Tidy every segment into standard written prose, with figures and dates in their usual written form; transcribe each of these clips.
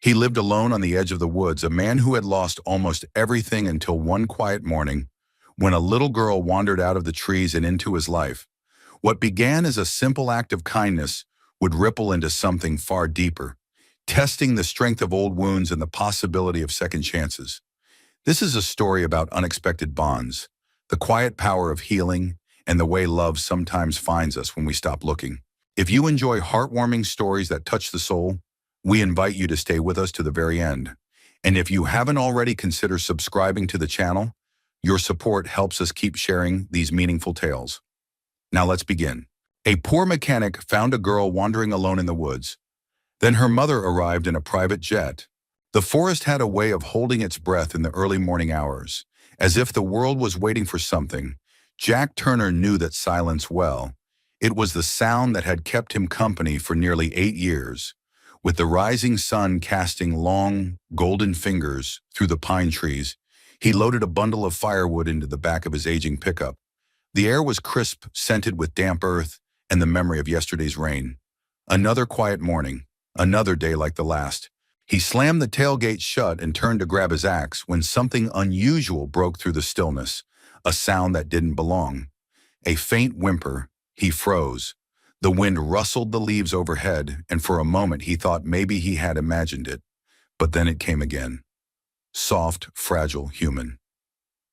He lived alone on the edge of the woods, a man who had lost almost everything until one quiet morning when a little girl wandered out of the trees and into his life. What began as a simple act of kindness would ripple into something far deeper, testing the strength of old wounds and the possibility of second chances. This is a story about unexpected bonds, the quiet power of healing, and the way love sometimes finds us when we stop looking. If you enjoy heartwarming stories that touch the soul, we invite you to stay with us to the very end. And if you haven't already, consider subscribing to the channel. Your support helps us keep sharing these meaningful tales. Now let's begin. A poor mechanic found a girl wandering alone in the woods. Then her mother arrived in a private jet. The forest had a way of holding its breath in the early morning hours, as if the world was waiting for something. Jack Turner knew that silence well. It was the sound that had kept him company for nearly 8 years. With the rising sun casting long, golden fingers through the pine trees, he loaded a bundle of firewood into the back of his aging pickup. The air was crisp, scented with damp earth and the memory of yesterday's rain. Another quiet morning, another day like the last. He slammed the tailgate shut and turned to grab his axe when something unusual broke through the stillness, a sound that didn't belong. A faint whimper. He froze. The wind rustled the leaves overhead, and for a moment he thought maybe he had imagined it. But then it came again. Soft, fragile, human.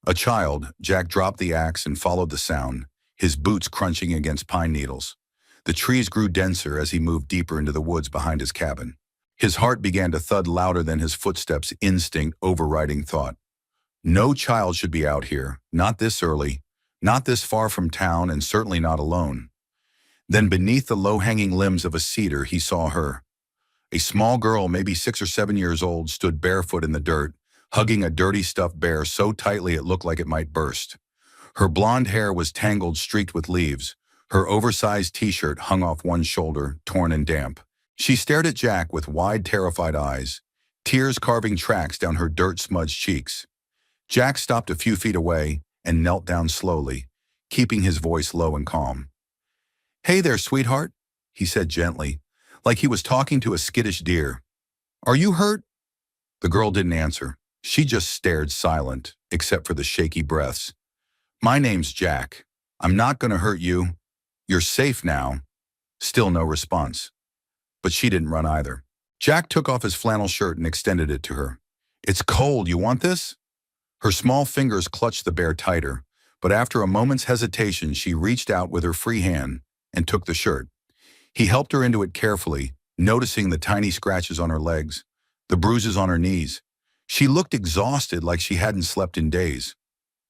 A child, Jack dropped the axe and followed the sound, his boots crunching against pine needles. The trees grew denser as he moved deeper into the woods behind his cabin. His heart began to thud louder than his footsteps, instinct overriding thought. No child should be out here, not this early, not this far from town, and certainly not alone. Then beneath the low-hanging limbs of a cedar, he saw her. A small girl, maybe 6 or 7 years old, stood barefoot in the dirt, hugging a dirty stuffed bear so tightly it looked like it might burst. Her blonde hair was tangled, streaked with leaves. Her oversized t-shirt hung off one shoulder, torn and damp. She stared at Jack with wide, terrified eyes, tears carving tracks down her dirt-smudged cheeks. Jack stopped a few feet away and knelt down slowly, keeping his voice low and calm. "Hey there, sweetheart," he said gently, like he was talking to a skittish deer. "Are you hurt?" The girl didn't answer. She just stared, silent, except for the shaky breaths. "My name's Jack. I'm not going to hurt you. You're safe now." Still no response. But she didn't run either. Jack took off his flannel shirt and extended it to her. "It's cold. You want this?" Her small fingers clutched the bear tighter, but after a moment's hesitation, she reached out with her free hand and took the shirt. He helped her into it carefully, noticing the tiny scratches on her legs, the bruises on her knees. She looked exhausted, like she hadn't slept in days.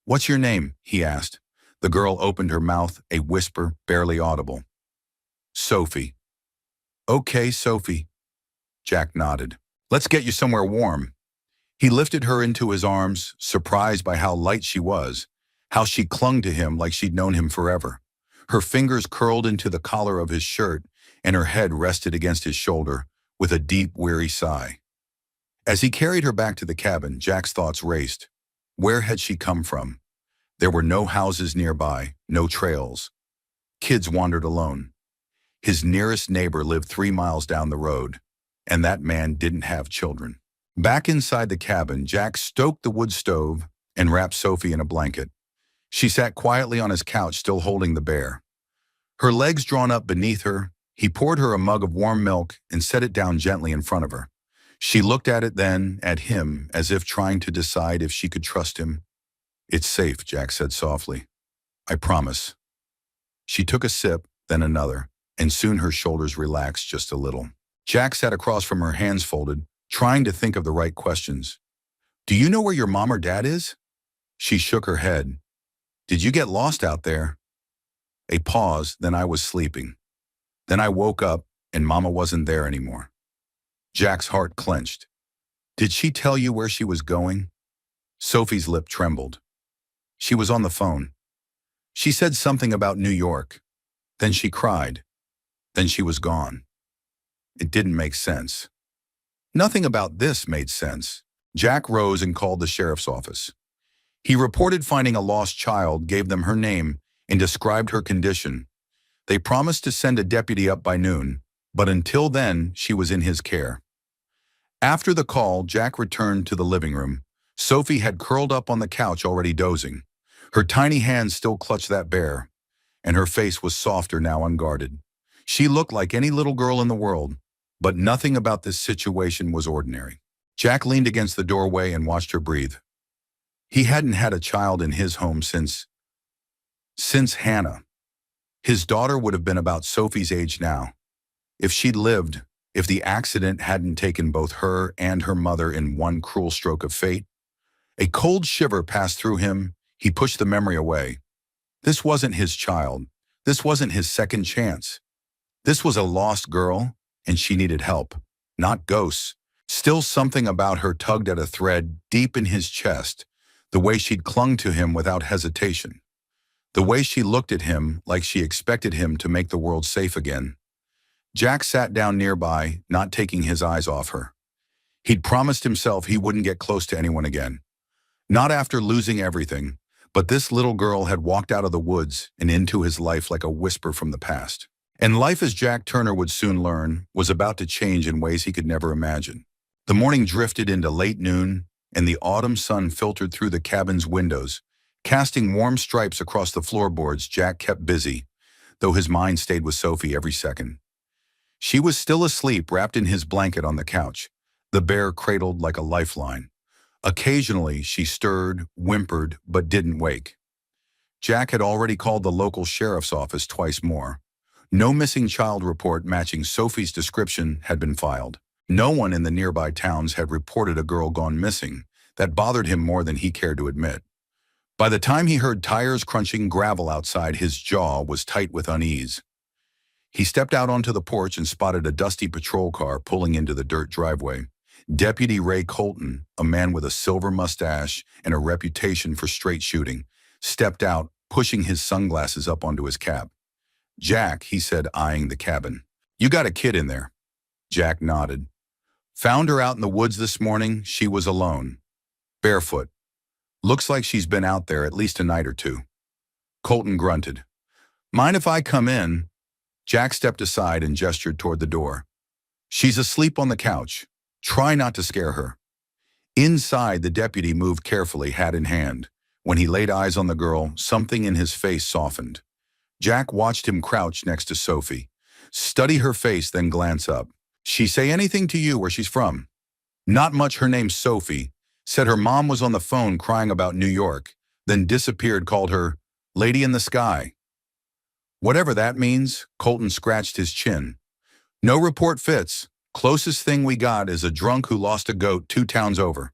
"What's your name?" he asked. The girl opened her mouth, a whisper barely audible. "Sophie." "Okay, Sophie." Jack nodded. "Let's get you somewhere warm." He lifted her into his arms, surprised by how light she was, how she clung to him like she'd known him forever. Her fingers curled into the collar of his shirt, and her head rested against his shoulder with a deep, weary sigh. As he carried her back to the cabin, Jack's thoughts raced. Where had she come from? There were no houses nearby, no trails. Kids wandered alone. His nearest neighbor lived 3 miles down the road, and that man didn't have children. Back inside the cabin, Jack stoked the wood stove and wrapped Sophie in a blanket. She sat quietly on his couch, still holding the bear. Her legs drawn up beneath her, he poured her a mug of warm milk and set it down gently in front of her. She looked at it, then at him, as if trying to decide if she could trust him. "It's safe," Jack said softly. "I promise." She took a sip, then another, and soon her shoulders relaxed just a little. Jack sat across from her, hands folded, trying to think of the right questions. "Do you know where your mom or dad is?" She shook her head. "Did you get lost out there?" A pause, then "I was sleeping. Then I woke up and Mama wasn't there anymore." Jack's heart clenched. "Did she tell you where she was going?" Sophie's lip trembled. "She was on the phone. She said something about New York. Then she cried. Then she was gone." It didn't make sense. Nothing about this made sense. Jack rose and called the sheriff's office. He reported finding a lost child, gave them her name, and described her condition. They promised to send a deputy up by noon, but until then, she was in his care. After the call, Jack returned to the living room. Sophie had curled up on the couch already dozing. Her tiny hands still clutched that bear, and her face was softer now unguarded. She looked like any little girl in the world, but nothing about this situation was ordinary. Jack leaned against the doorway and watched her breathe. He hadn't had a child in his home since Hannah. His daughter would have been about Sophie's age now. If she'd lived, if the accident hadn't taken both her and her mother in one cruel stroke of fate. A cold shiver passed through him. He pushed the memory away. This wasn't his child. This wasn't his second chance. This was a lost girl, and she needed help, not ghosts. Still, something about her tugged at a thread deep in his chest, the way she'd clung to him without hesitation. The way she looked at him like she expected him to make the world safe again. Jack sat down nearby, not taking his eyes off her. He'd promised himself he wouldn't get close to anyone again. Not after losing everything, but this little girl had walked out of the woods and into his life like a whisper from the past. And life, as Jack Turner would soon learn, was about to change in ways he could never imagine. The morning drifted into late noon, and the autumn sun filtered through the cabin's windows, casting warm stripes across the floorboards. Jack kept busy, though his mind stayed with Sophie every second. She was still asleep, wrapped in his blanket on the couch, the bear cradled like a lifeline. Occasionally, she stirred, whimpered, but didn't wake. Jack had already called the local sheriff's office twice more. No missing child report matching Sophie's description had been filed. No one in the nearby towns had reported a girl gone missing. That bothered him more than he cared to admit. By the time he heard tires crunching gravel outside, his jaw was tight with unease. He stepped out onto the porch and spotted a dusty patrol car pulling into the dirt driveway. Deputy Ray Colton, a man with a silver mustache and a reputation for straight shooting, stepped out, pushing his sunglasses up onto his cap. "Jack," he said, eyeing the cabin. "You got a kid in there?" Jack nodded. "Found her out in the woods this morning. She was alone. Barefoot. Looks like she's been out there at least a night or two." Colton grunted. "Mind if I come in?" Jack stepped aside and gestured toward the door. "She's asleep on the couch. Try not to scare her." Inside, the deputy moved carefully, hat in hand. When he laid eyes on the girl, something in his face softened. Jack watched him crouch next to Sophie, study her face, then glance up. "She say anything to you where she's from?" "Not much. Her name's Sophie. Said her mom was on the phone crying about New York, then disappeared, called her Lady in the Sky." "Whatever that means." Colton scratched his chin. "No report fits. Closest thing we got is a drunk who lost a goat 2 towns over."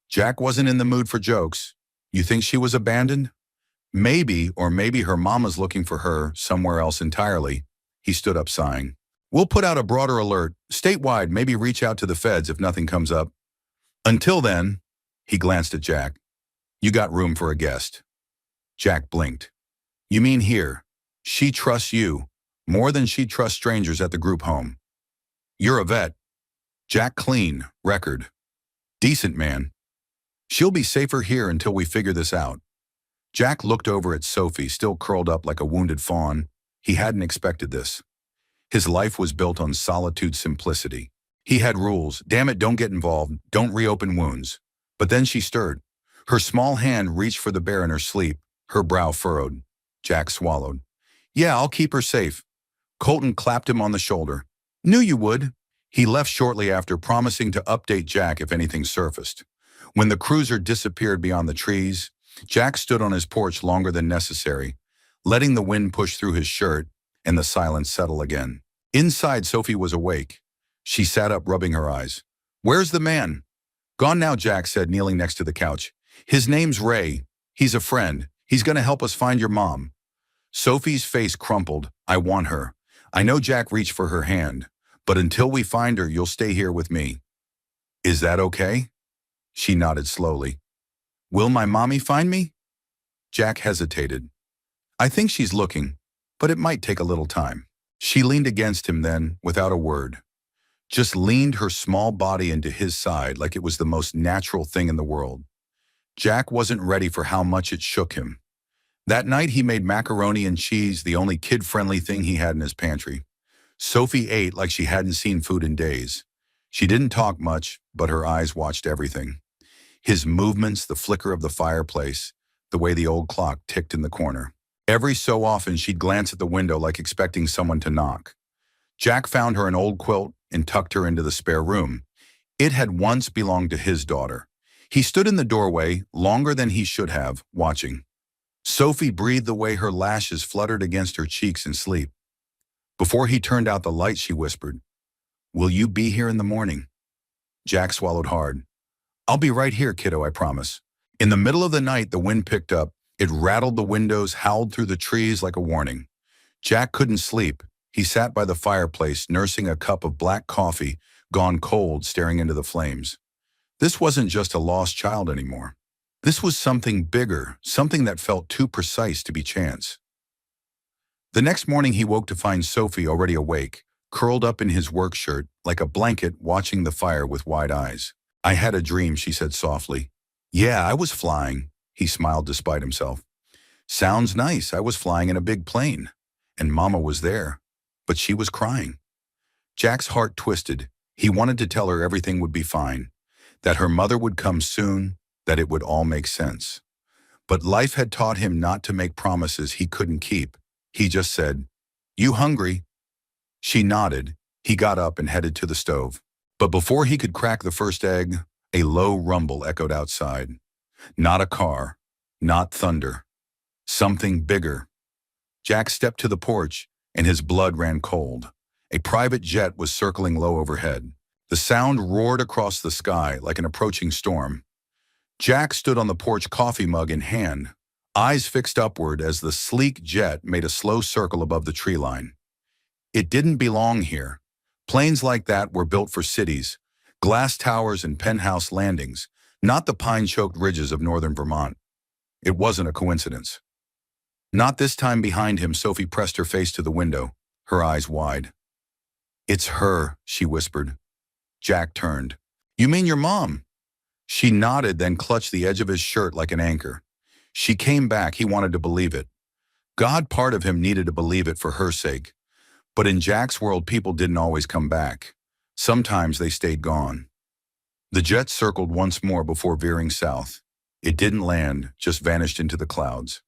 Jack wasn't in the mood for jokes. "You think she was abandoned?" "Maybe, or maybe her mama's looking for her somewhere else entirely." He stood up, sighing. "We'll put out a broader alert, statewide, maybe reach out to the feds if nothing comes up. Until then," he glanced at Jack, "you got room for a guest." Jack blinked. "You mean here? She trusts you more than she trusts strangers at the group home." "You're a vet." Jack clean record. "Decent man. She'll be safer here until we figure this out." Jack looked over at Sophie, still curled up like a wounded fawn. He hadn't expected this. His life was built on solitude, simplicity. He had rules. Damn it, don't get involved. Don't reopen wounds. But then she stirred. Her small hand reached for the bear in her sleep. Her brow furrowed. Jack swallowed. "Yeah, I'll keep her safe." Colton clapped him on the shoulder. "Knew you would." He left shortly after, promising to update Jack if anything surfaced. When the cruiser disappeared beyond the trees, Jack stood on his porch longer than necessary, letting the wind push through his shirt and the silence settle again. Inside, Sophie was awake. She sat up, rubbing her eyes. "Where's the man?" "Gone now," Jack said, kneeling next to the couch. "His name's Ray. He's a friend. He's going to help us find your mom." Sophie's face crumpled. "I want her." I know Jack reached for her hand. "But until we find her, you'll stay here with me." "Is that okay?" She nodded slowly. "Will my mommy find me?" Jack hesitated. "I think she's looking, but it might take a little time." She leaned against him then, without a word. Just leaned her small body into his side like it was the most natural thing in the world. Jack wasn't ready for how much it shook him. That night he made macaroni and cheese, the only kid-friendly thing he had in his pantry. Sophie ate like she hadn't seen food in days. She didn't talk much, but her eyes watched everything. His movements, the flicker of the fireplace, the way the old clock ticked in the corner. Every so often, she'd glance at the window like expecting someone to knock. Jack found her an old quilt and tucked her into the spare room. It had once belonged to his daughter. He stood in the doorway, longer than he should have, watching. Sophie breathed the way her lashes fluttered against her cheeks in sleep. Before he turned out the light, she whispered, "Will you be here in the morning?" Jack swallowed hard. "I'll be right here, kiddo, I promise." In the middle of the night, the wind picked up. It rattled the windows, howled through the trees like a warning. Jack couldn't sleep. He sat by the fireplace, nursing a cup of black coffee, gone cold, staring into the flames. This wasn't just a lost child anymore. This was something bigger, something that felt too precise to be chance. The next morning he woke to find Sophie already awake, curled up in his work shirt, like a blanket, watching the fire with wide eyes. "I had a dream," she said softly. "Yeah, I was flying." He smiled despite himself. "Sounds nice. I was flying in a big plane. And Mama was there. But she was crying." Jack's heart twisted. He wanted to tell her everything would be fine, that her mother would come soon, that it would all make sense. But life had taught him not to make promises he couldn't keep. He just said, "You hungry?" She nodded. He got up and headed to the stove. But before he could crack the first egg, a low rumble echoed outside. Not a car, not thunder. Something bigger. Jack stepped to the porch, and his blood ran cold. A private jet was circling low overhead. The sound roared across the sky like an approaching storm. Jack stood on the porch, coffee mug in hand, eyes fixed upward as the sleek jet made a slow circle above the tree line. It didn't belong here. Planes like that were built for cities, glass towers and penthouse landings, not the pine-choked ridges of northern Vermont. It wasn't a coincidence. Not this time. Behind him, Sophie pressed her face to the window, her eyes wide. "It's her," she whispered. Jack turned. "You mean your mom?" She nodded, then clutched the edge of his shirt like an anchor. She came back. He wanted to believe it. God, part of him needed to believe it for her sake. But in Jack's world, people didn't always come back. Sometimes they stayed gone. The jet circled once more before veering south. It didn't land, just vanished into the clouds.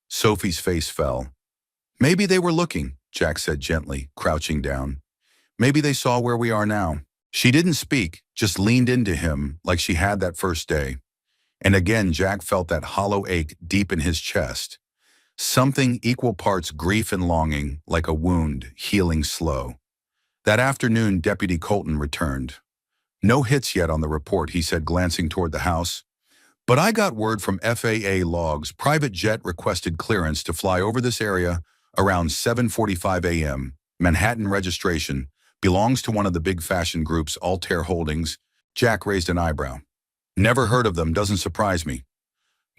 Sophie's face fell. "Maybe they were looking," Jack said gently, crouching down. "Maybe they saw where we are now." She didn't speak, just leaned into him like she had that first day. And again, Jack felt that hollow ache deep in his chest. Something equal parts grief and longing, like a wound, healing slow. That afternoon, Deputy Colton returned. "No hits yet on the report," he said, glancing toward the house. "But I got word from FAA logs. Private jet requested clearance to fly over this area around 7:45 a.m. Manhattan registration. Belongs to one of the big fashion groups, Altair Holdings." Jack raised an eyebrow. "Never heard of them, doesn't surprise me.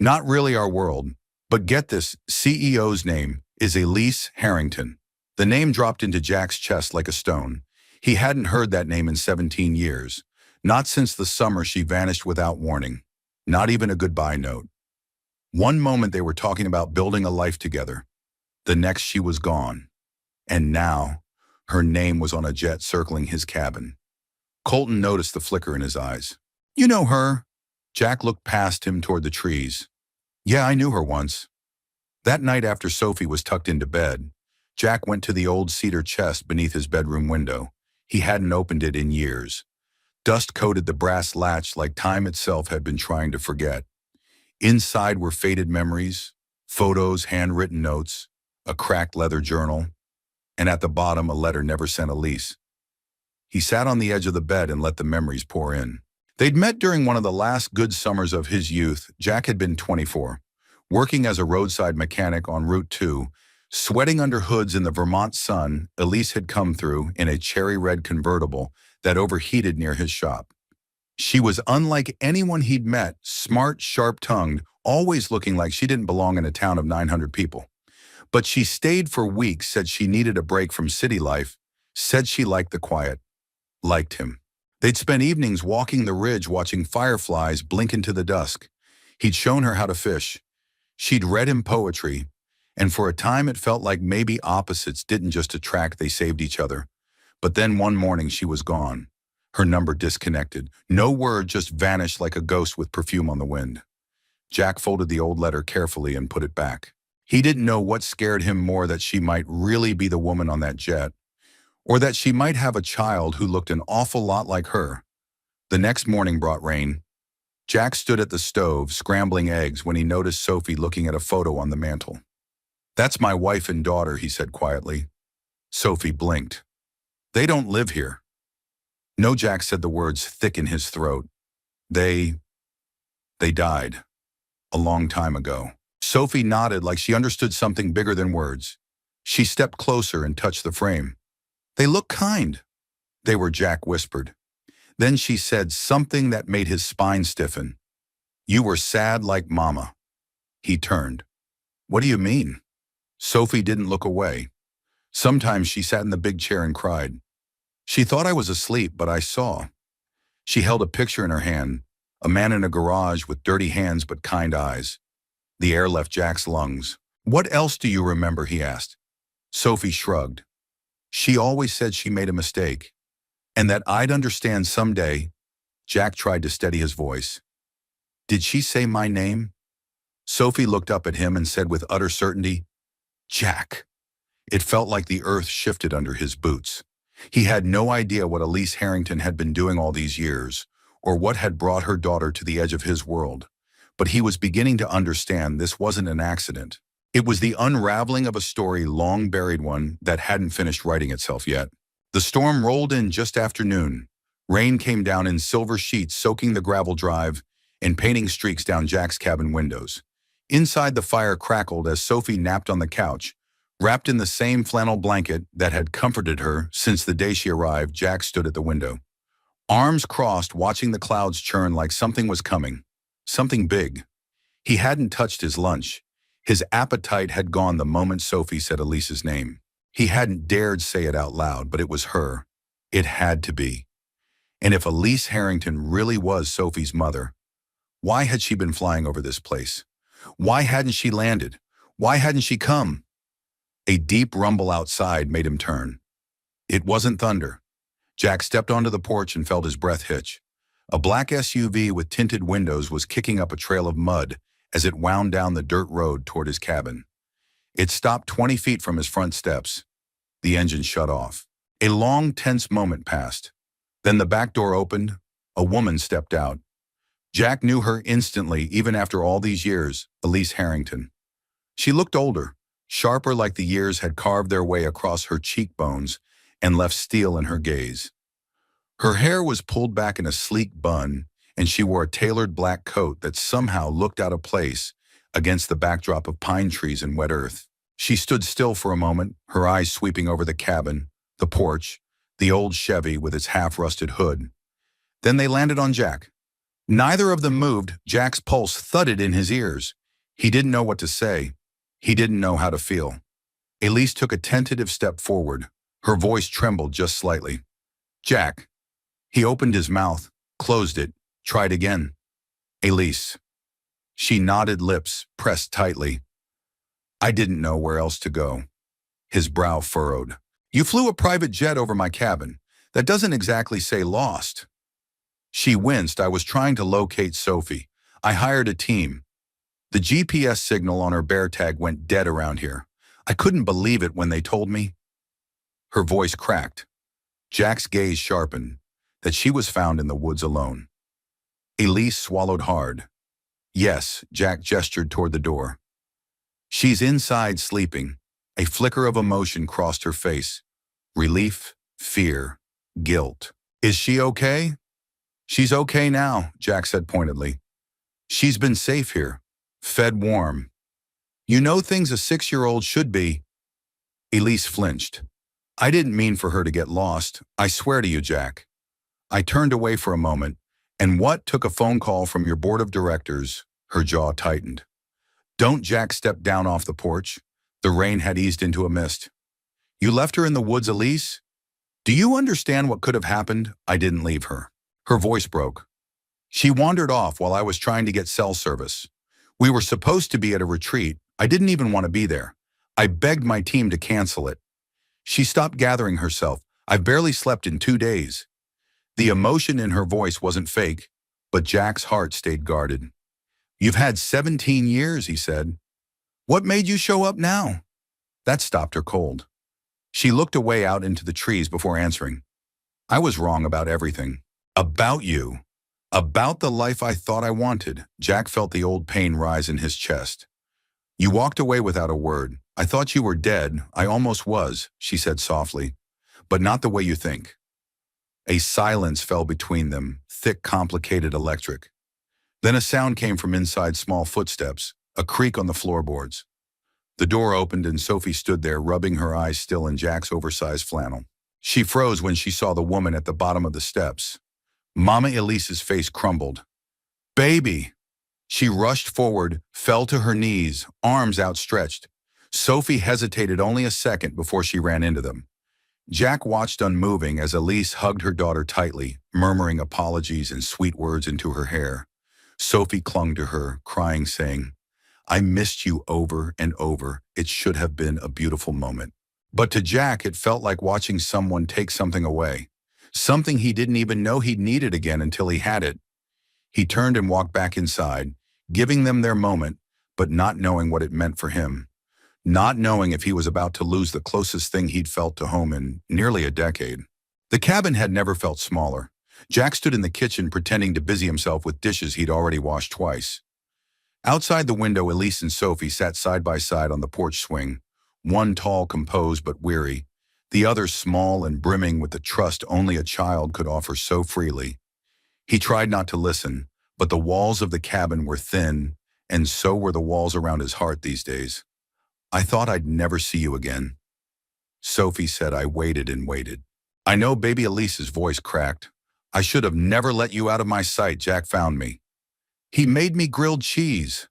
Not really our world. But get this, CEO's name is Elise Harrington." The name dropped into Jack's chest like a stone. He hadn't heard that name in 17 years. Not since the summer she vanished without warning. Not even a goodbye note. One moment they were talking about building a life together. The next she was gone. And now, her name was on a jet circling his cabin. Colton noticed the flicker in his eyes. "You know her?" Jack looked past him toward the trees. "Yeah, I knew her once." That night after Sophie was tucked into bed, Jack went to the old cedar chest beneath his bedroom window. He hadn't opened it in years. Dust coated the brass latch like time itself had been trying to forget. Inside were faded memories, photos, handwritten notes, a cracked leather journal, and at the bottom a letter never sent Elise. He sat on the edge of the bed and let the memories pour in. They'd met during one of the last good summers of his youth. Jack had been 24, working as a roadside mechanic on Route 2, sweating under hoods in the Vermont sun. Elise had come through in a cherry-red convertible that overheated near his shop. She was unlike anyone he'd met, smart, sharp-tongued, always looking like she didn't belong in a town of 900 people. But she stayed for weeks, said she needed a break from city life, said she liked the quiet, liked him. They'd spent evenings walking the ridge, watching fireflies blink into the dusk. He'd shown her how to fish. She'd read him poetry, and for a time it felt like maybe opposites didn't just attract, they saved each other. But then one morning she was gone. Her number disconnected. No word, just vanished like a ghost with perfume on the wind. Jack folded the old letter carefully and put it back. He didn't know what scared him more, that she might really be the woman on that jet, or that she might have a child who looked an awful lot like her. The next morning brought rain. Jack stood at the stove, scrambling eggs, when he noticed Sophie looking at a photo on the mantel. "That's my wife and daughter," he said quietly. Sophie blinked. "They don't live here." "No," Jack said, the words thick in his throat. They died. A long time ago." Sophie nodded like she understood something bigger than words. She stepped closer and touched the frame. "They look kind." "They were," Jack whispered. Then she said something that made his spine stiffen. "You were sad like Mama." He turned. "What do you mean?" Sophie didn't look away. Sometimes she sat in the big chair and cried. She thought I was asleep, but I saw. She held a picture in her hand, a man in a garage with dirty hands but kind eyes. The air left Jack's lungs. "What else do you remember?" he asked. Sophie shrugged. "She always said she made a mistake, and that I'd understand someday." Jack tried to steady his voice. "Did she say my name?" Sophie looked up at him and said with utter certainty, "Jack." It felt like the earth shifted under his boots. He had no idea what Elise Harrington had been doing all these years, or what had brought her daughter to the edge of his world. But he was beginning to understand this wasn't an accident. It was the unraveling of a story, long buried one that hadn't finished writing itself yet. The storm rolled in just after noon. Rain came down in silver sheets, soaking the gravel drive and painting streaks down Jack's cabin windows. Inside, the fire crackled as Sophie napped on the couch, wrapped in the same flannel blanket that had comforted her since the day she arrived. Jack stood at the window, arms crossed, watching the clouds churn like something was coming. Something big. He hadn't touched his lunch. His appetite had gone the moment Sophie said Elise's name. He hadn't dared say it out loud, but it was her. It had to be. And if Elise Harrington really was Sophie's mother, why had she been flying over this place? Why hadn't she landed? Why hadn't she come? A deep rumble outside made him turn. It wasn't thunder. Jack stepped onto the porch and felt his breath hitch. A black SUV with tinted windows was kicking up a trail of mud as it wound down the dirt road toward his cabin. It stopped 20 feet from his front steps. The engine shut off. A long, tense moment passed. Then the back door opened. A woman stepped out. Jack knew her instantly, even after all these years, Elise Harrington. She looked older, sharper, like the years had carved their way across her cheekbones and left steel in her gaze. Her hair was pulled back in a sleek bun, and she wore a tailored black coat that somehow looked out of place against the backdrop of pine trees and wet earth. She stood still for a moment, her eyes sweeping over the cabin, the porch, the old Chevy with its half-rusted hood. Then they landed on Jack. Neither of them moved. Jack's pulse thudded in his ears. He didn't know what to say. He didn't know how to feel. Elise took a tentative step forward. Her voice trembled just slightly. "Jack." He opened his mouth, closed it, tried again. "Elise." She nodded, lips pressed tightly. "I didn't know where else to go." His brow furrowed. "You flew a private jet over my cabin. That doesn't exactly say lost." She winced. "I was trying to locate Sophie. I hired a team. The GPS signal on her bear tag went dead around here. I couldn't believe it when they told me." Her voice cracked. Jack's gaze sharpened. That she was found in the woods alone. Elise swallowed hard. "Yes," Jack gestured toward the door. "She's inside sleeping." A flicker of emotion crossed her face. Relief, fear, guilt. "Is she okay?" "She's okay now," Jack said pointedly. "She's been safe here, fed warm. You know, things a 6-year-old should be." Elise flinched. "I didn't mean for her to get lost. I swear to you, Jack." I turned away for a moment. "And what, took a phone call from your board of directors?" Her jaw tightened. "Don't." Jack stepped down off the porch. The rain had eased into a mist. "You left her in the woods, Elise? Do you understand what could have happened?" "I didn't leave her." Her voice broke. "She wandered off while I was trying to get cell service. We were supposed to be at a retreat. I didn't even want to be there. I begged my team to cancel it. She stopped gathering herself. I've barely slept in 2 days. The emotion in her voice wasn't fake, but Jack's heart stayed guarded. "You've had 17 years," he said. "What made you show up now?" That stopped her cold. She looked away out into the trees before answering. "I was wrong about everything. About you. About the life I thought I wanted." Jack felt the old pain rise in his chest. "You walked away without a word. I thought you were dead. I almost was," she said softly. "But not the way you think." A silence fell between them, thick, complicated, electric. Then a sound came from inside, small footsteps, a creak on the floorboards. The door opened and Sophie stood there, rubbing her eyes still in Jack's oversized flannel. She froze when she saw the woman at the bottom of the steps. Mama Elise's face crumbled. "Baby!" She rushed forward, fell to her knees, arms outstretched. Sophie hesitated only a second before she ran into them. Jack watched unmoving as Elise hugged her daughter tightly, murmuring apologies and sweet words into her hair. Sophie clung to her, crying, saying, "I missed you over and over. It should have been a beautiful moment." But to Jack, it felt like watching someone take something away. Something he didn't even know he needed again until he had it. He turned and walked back inside, giving them their moment, but not knowing what it meant for him. Not knowing if he was about to lose the closest thing he'd felt to home in nearly a decade. The cabin had never felt smaller. Jack stood in the kitchen pretending to busy himself with dishes he'd already washed twice. Outside the window, Elise and Sophie sat side by side on the porch swing, one tall, composed but weary, the other small and brimming with the trust only a child could offer so freely. He tried not to listen, but the walls of the cabin were thin, and so were the walls around his heart these days. "I thought I'd never see you again." Sophie said. "I waited and waited." "I know," baby Elise's voice cracked. "I should have never let you out of my sight. Jack found me. He made me grilled cheese."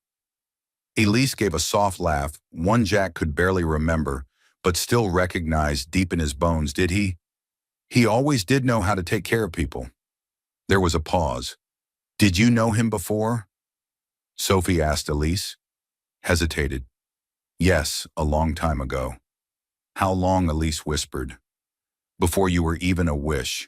Elise gave a soft laugh, one Jack could barely remember, but still recognized deep in his bones. "Did he? He always did know how to take care of people." There was a pause. "Did you know him before?" Sophie asked Elise. Hesitated. "Yes, a long time ago." "How long?" Elise whispered. "Before you were even a wish."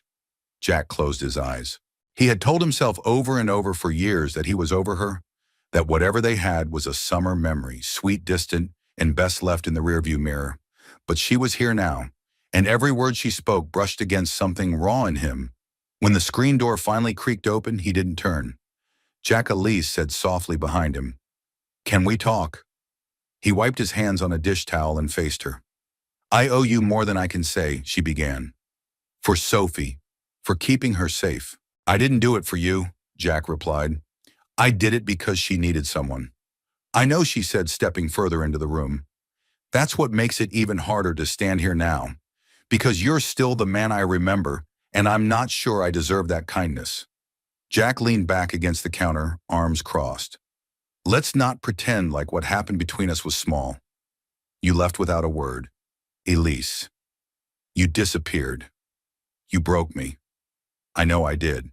Jack closed his eyes. He had told himself over and over for years that he was over her, that whatever they had was a summer memory, sweet, distant, and best left in the rearview mirror. But she was here now, and every word she spoke brushed against something raw in him. When the screen door finally creaked open, he didn't turn. Jack, Elise said softly behind him, "Can we talk?" He wiped his hands on a dish towel and faced her. "I owe you more than I can say," she began. "For Sophie, for keeping her safe." "I didn't do it for you," Jack replied. "I did it because she needed someone." "I know," she said, stepping further into the room. "That's what makes it even harder to stand here now. Because you're still the man I remember, and I'm not sure I deserve that kindness." Jack leaned back against the counter, arms crossed. "Let's not pretend like what happened between us was small. You left without a word. Elise. You disappeared. You broke me. I know I did."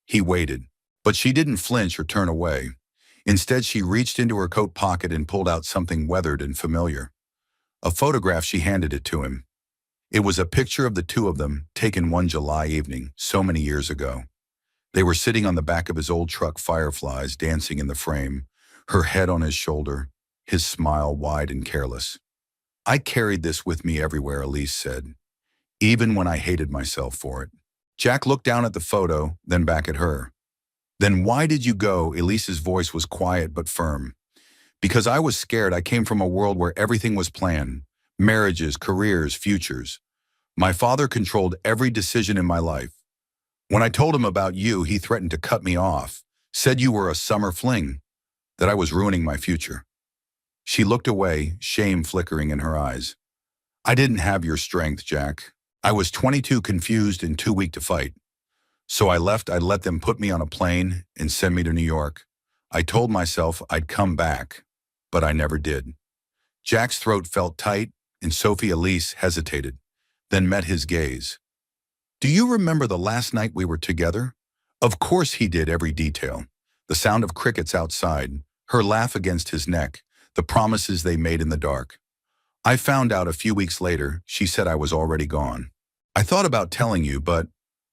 He waited, but she didn't flinch or turn away. Instead, she reached into her coat pocket and pulled out something weathered and familiar. A photograph. She handed it to him. It was a picture of the two of them, taken one July evening, so many years ago. They were sitting on the back of his old truck, fireflies dancing in the frame, her head on his shoulder, his smile wide and careless. "I carried this with me everywhere," Elise said, "even when I hated myself for it." Jack looked down at the photo, then back at her. "Then why did you go?" Elise's voice was quiet but firm. "Because I was scared. I came from a world where everything was planned. Marriages, careers, futures. My father controlled every decision in my life. When I told him about you, he threatened to cut me off, said you were a summer fling, that I was ruining my future." She looked away, shame flickering in her eyes. "I didn't have your strength, Jack. I was 22, confused and too weak to fight. So I left. I let them put me on a plane and send me to New York. I told myself I'd come back, but I never did." Jack's throat felt tight, and Sophie Elise hesitated, then met his gaze. "Do you remember the last night we were together?" Of course he did, every detail. The sound of crickets outside, her laugh against his neck, the promises they made in the dark. "I found out a few weeks later," she said, "I was already gone. I thought about telling you, but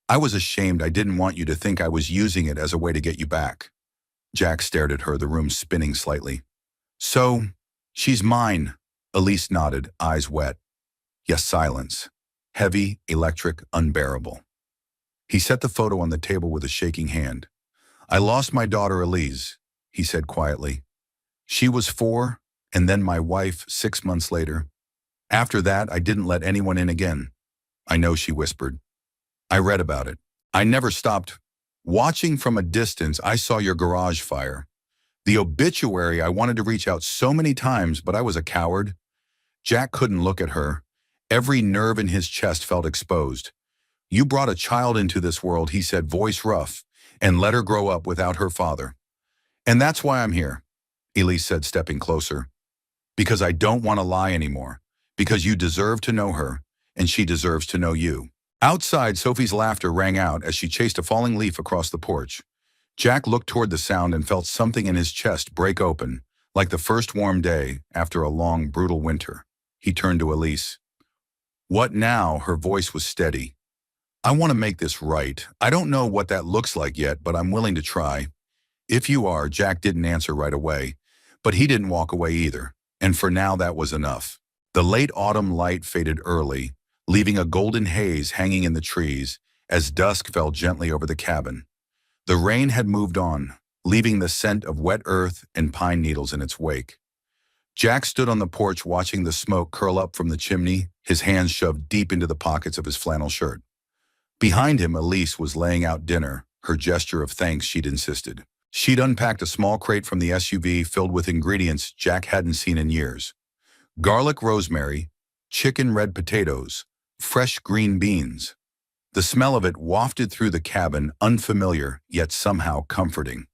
I was ashamed. I didn't want you to think I was using it as a way to get you back. Jack stared at her, the room spinning slightly. So, she's mine. Elise nodded, eyes wet. Yes, silence. Heavy, electric, unbearable. He set the photo on the table with a shaking hand. I lost my daughter Elise, he said quietly. She was 4, and then my wife 6 months later. After that, I didn't let anyone in again. I know, she whispered. I read about it. I never stopped. Watching from a distance, I saw your garage fire. The obituary, I wanted to reach out so many times, but I was a coward. Jack couldn't look at her. Every nerve in his chest felt exposed. You brought a child into this world, he said, voice rough, and let her grow up without her father. And that's why I'm here, Elise said, stepping closer. Because I don't want to lie anymore. Because you deserve to know her, and she deserves to know you. Outside, Sophie's laughter rang out as she chased a falling leaf across the porch. Jack looked toward the sound and felt something in his chest break open, like the first warm day after a long, brutal winter. He turned to Elise. What now? Her voice was steady. I want to make this right. I don't know what that looks like yet, but I'm willing to try. If you are. Jack didn't answer right away, but he didn't walk away either. And for now, that was enough. The late autumn light faded early, leaving a golden haze hanging in the trees as dusk fell gently over the cabin. The rain had moved on, leaving the scent of wet earth and pine needles in its wake. Jack stood on the porch watching the smoke curl up from the chimney, his hands shoved deep into the pockets of his flannel shirt. Behind him, Elise was laying out dinner, her gesture of thanks she'd insisted. She'd unpacked a small crate from the SUV filled with ingredients Jack hadn't seen in years. Garlic rosemary, chicken red potatoes, fresh green beans. The smell of it wafted through the cabin, unfamiliar, yet somehow comforting.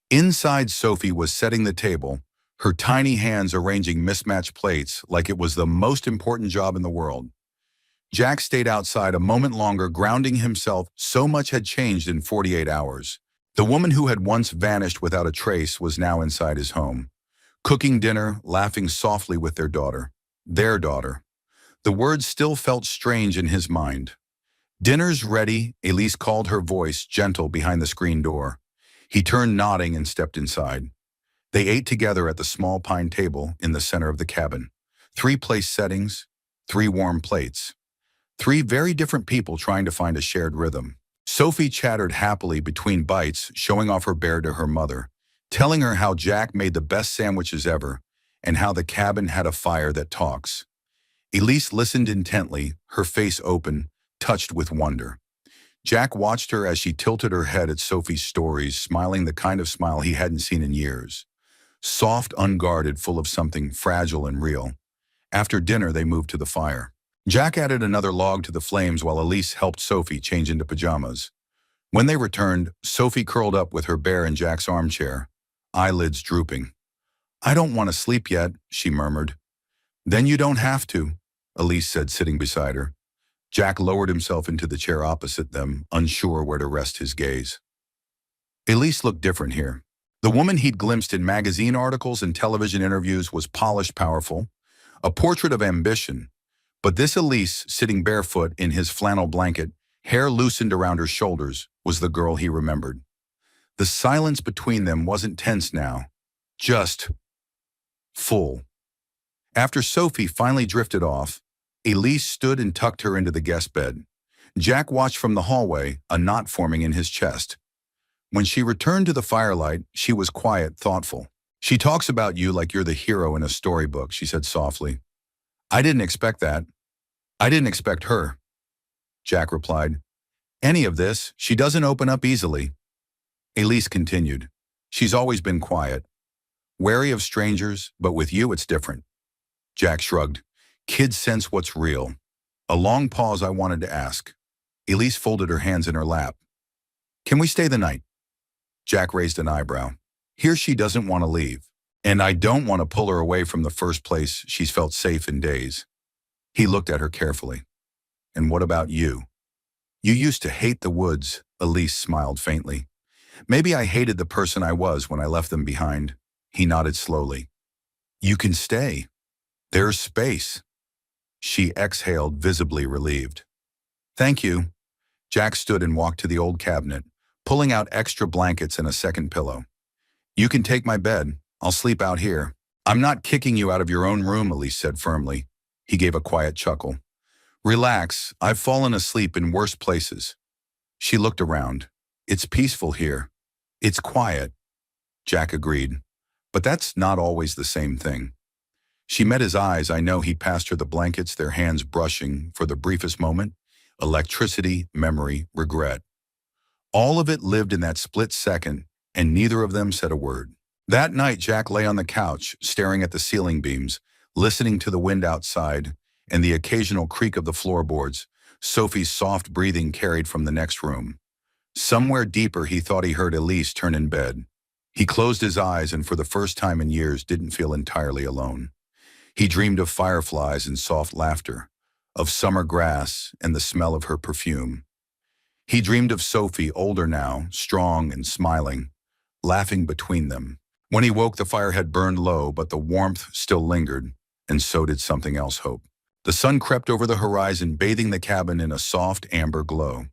Inside, Sophie was setting the table, her tiny hands arranging mismatched plates like it was the most important job in the world. Jack stayed outside a moment longer, grounding himself. So much had changed in 48 hours. The woman who had once vanished without a trace was now inside his home, cooking dinner, laughing softly with their daughter. Their daughter. The words still felt strange in his mind. Dinner's ready, Elise called, her voice gentle behind the screen door. He turned, nodding, and stepped inside. They ate together at the small pine table in the center of the cabin. 3 place settings, 3 warm plates. 3 very different people trying to find a shared rhythm. Sophie chattered happily between bites, showing off her bear to her mother, telling her how Jack made the best sandwiches ever and how the cabin had a fire that talks. Elise listened intently, her face open, touched with wonder. Jack watched her as she tilted her head at Sophie's stories, smiling the kind of smile he hadn't seen in years. Soft, unguarded, full of something fragile and real. After dinner, they moved to the fire. Jack added another log to the flames while Elise helped Sophie change into pajamas. When they returned, Sophie curled up with her bear in Jack's armchair, eyelids drooping. I don't want to sleep yet, she murmured. Then you don't have to, Elise said, sitting beside her. Jack lowered himself into the chair opposite them, unsure where to rest his gaze. Elise looked different here. The woman he'd glimpsed in magazine articles and television interviews was polished, powerful, a portrait of ambition. But this Elise, sitting barefoot in his flannel blanket, hair loosened around her shoulders, was the girl he remembered. The silence between them wasn't tense now, just full. After Sophie finally drifted off, Elise stood and tucked her into the guest bed. Jack watched from the hallway, a knot forming in his chest. When she returned to the firelight, she was quiet, thoughtful. She talks about you like you're the hero in a storybook, she said softly. I didn't expect that. I didn't expect her, Jack replied. Any of this, she doesn't open up easily. Elise continued. She's always been quiet, wary of strangers, but with you it's different. Jack shrugged. Kids sense what's real. A long pause. I wanted to ask. Elise folded her hands in her lap. Can we stay the night? Jack raised an eyebrow. Here she doesn't want to leave. And I don't want to pull her away from the first place she's felt safe in days. He looked at her carefully. And what about you? You used to hate the woods, Elise smiled faintly. Maybe I hated the person I was when I left them behind. He nodded slowly. You can stay. There's space. She exhaled, visibly relieved. Thank you. Jack stood and walked to the old cabinet, pulling out extra blankets and a second pillow. You can take my bed. I'll sleep out here. I'm not kicking you out of your own room, Elise said firmly. He gave a quiet chuckle. Relax, I've fallen asleep in worse places. She looked around. It's peaceful here. It's quiet. Jack agreed. But that's not always the same thing. She met his eyes. I know. He passed her the blankets, their hands brushing for the briefest moment. Electricity, memory, regret. All of it lived in that split second, and neither of them said a word. That night, Jack lay on the couch, staring at the ceiling beams, listening to the wind outside and the occasional creak of the floorboards. Sophie's soft breathing carried from the next room. Somewhere deeper, he thought he heard Elise turn in bed. He closed his eyes and for the first time in years didn't feel entirely alone. He dreamed of fireflies and soft laughter, of summer grass and the smell of her perfume. He dreamed of Sophie, older now, strong and smiling, laughing between them. When he woke, the fire had burned low, but the warmth still lingered, and so did something else, hope. The sun crept over the horizon, bathing the cabin in a soft amber glow.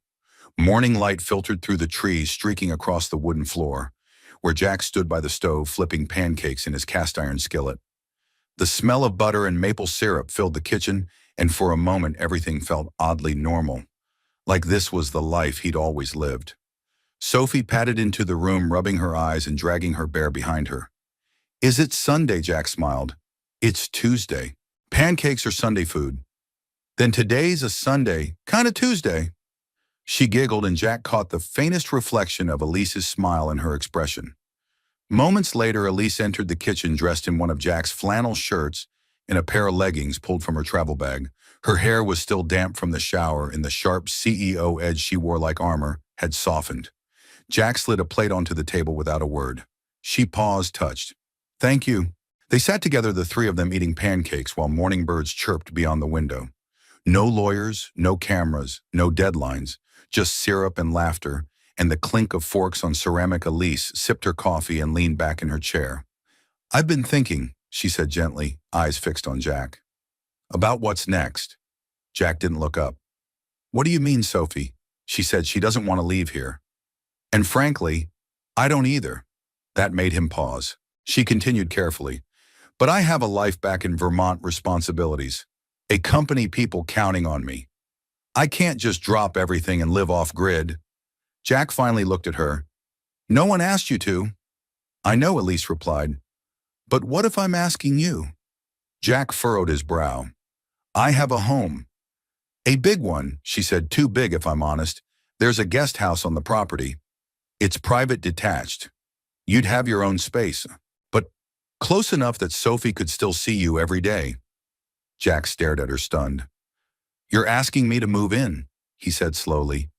Morning light filtered through the trees, streaking across the wooden floor, where Jack stood by the stove flipping pancakes in his cast-iron skillet. The smell of butter and maple syrup filled the kitchen, and for a moment everything felt oddly normal, like this was the life he'd always lived. Sophie padded into the room, rubbing her eyes and dragging her bear behind her. Is it Sunday? Jack smiled. It's Tuesday. Pancakes are Sunday food. Then today's a Sunday, kinda Tuesday. She giggled and Jack caught the faintest reflection of Elise's smile in her expression. Moments later, Elise entered the kitchen dressed in one of Jack's flannel shirts and a pair of leggings pulled from her travel bag. Her hair was still damp from the shower and the sharp CEO edge she wore like armor had softened. Jack slid a plate onto the table without a word. She paused, touched. Thank you. They sat together, the three of them eating pancakes while morning birds chirped beyond the window. No lawyers, no cameras, no deadlines, just syrup and laughter, and the clink of forks on ceramic. Elise sipped her coffee and leaned back in her chair. I've been thinking, she said gently, eyes fixed on Jack. About what's next. Jack didn't look up. What do you mean, Sophie? She said. She doesn't want to leave here. And frankly, I don't either. That made him pause. She continued carefully. But I have a life back in Vermont, responsibilities. A company, people counting on me. I can't just drop everything and live off grid. Jack finally looked at her. No one asked you to. I know, Elise replied. But what if I'm asking you? Jack furrowed his brow. I have a home. A big one, she said. Too big, if I'm honest. There's a guest house on the property. It's private, detached. You'd have your own space, but close enough that Sophie could still see you every day. Jack stared at her, stunned. You're asking me to move in, he said slowly.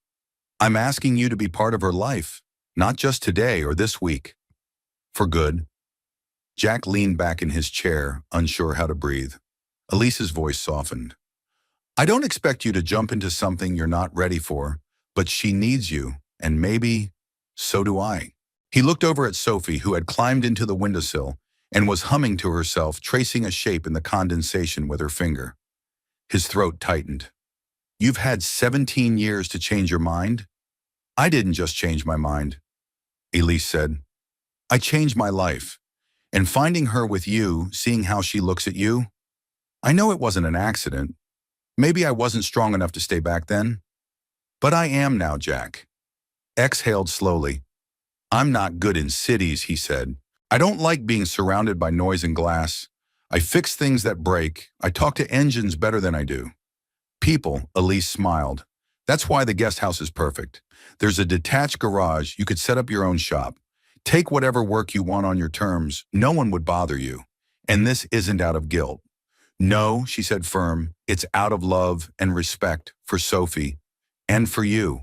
I'm asking you to be part of her life, not just today or this week. For good. Jack leaned back in his chair, unsure how to breathe. Elise's voice softened. I don't expect you to jump into something you're not ready for, but she needs you, and maybe so do I. He looked over at Sophie, who had climbed into the windowsill and was humming to herself, tracing a shape in the condensation with her finger. His throat tightened. You've had 17 years to change your mind? I didn't just change my mind, Elise said. I changed my life. And finding her with you, seeing how she looks at you, I know it wasn't an accident. Maybe I wasn't strong enough to stay back then. But I am now, Jack. Exhaled slowly. I'm not good in cities, he said. I don't like being surrounded by noise and glass. I fix things that break. I talk to engines better than I do. People, Elise smiled. That's why the guest house is perfect. There's a detached garage. You could set up your own shop. Take whatever work you want on your terms. No one would bother you. And this isn't out of guilt. No, she said firm. It's out of love and respect for Sophie and for you.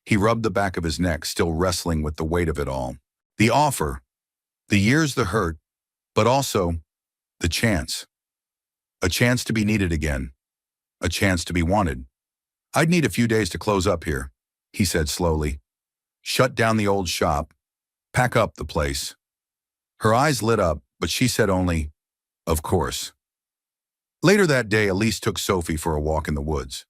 He rubbed the back of his neck, still wrestling with the weight of it all. The offer, the years, the hurt, but also the chance. A chance to be needed again. A chance to be wanted. I'd need a few days to close up here, he said slowly. Shut down the old shop. Pack up the place. Her eyes lit up, but she said only, of course. Later that day, Elise took Sophie for a walk in the woods.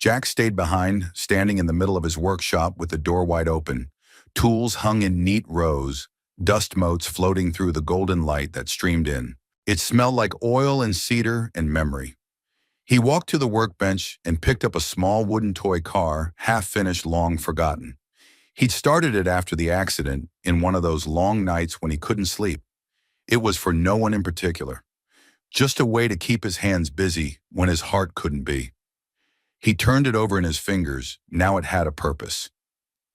Jack stayed behind, standing in the middle of his workshop with the door wide open. Tools hung in neat rows, dust motes floating through the golden light that streamed in. It smelled like oil and cedar and memory. He walked to the workbench and picked up a small wooden toy car, half-finished, long forgotten. He'd started it after the accident, in one of those long nights when he couldn't sleep. It was for no one in particular, just a way to keep his hands busy when his heart couldn't be. He turned it over in his fingers. Now it had a purpose.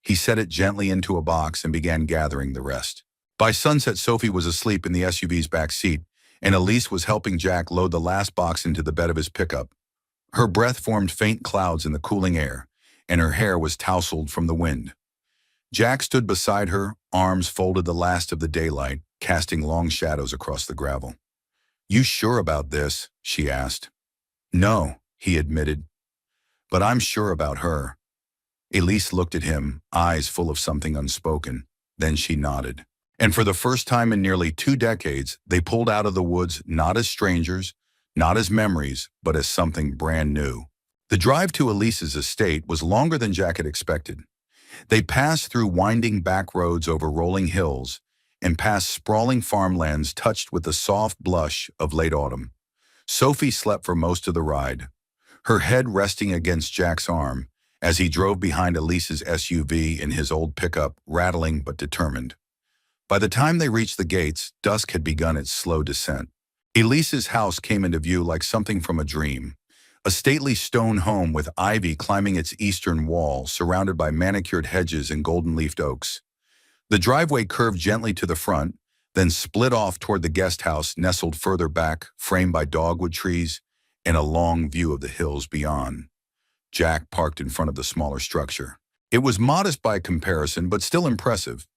He set it gently into a box and began gathering the rest. By sunset, Sophie was asleep in the SUV's back seat, and Elise was helping Jack load the last box into the bed of his pickup. Her breath formed faint clouds in the cooling air, and her hair was tousled from the wind. Jack stood beside her, arms folded the last of the daylight, casting long shadows across the gravel. "You sure about this?" she asked. "No," he admitted, "but I'm sure about her." Elise looked at him, eyes full of something unspoken. Then she nodded. And for the first time in nearly 2 decades, they pulled out of the woods not as strangers, not as memories, but as something brand new. The drive to Elise's estate was longer than Jack had expected. They passed through winding back roads over rolling hills and past sprawling farmlands touched with the soft blush of late autumn. Sophie slept for most of the ride, her head resting against Jack's arm as he drove behind Elise's SUV in his old pickup, rattling but determined. By the time they reached the gates, dusk had begun its slow descent. Elise's house came into view like something from a dream. A stately stone home with ivy climbing its eastern wall, surrounded by manicured hedges and golden-leafed oaks. The driveway curved gently to the front, then split off toward the guest house nestled further back, framed by dogwood trees and a long view of the hills beyond. Jack parked in front of the smaller structure. It was modest by comparison, but still impressive.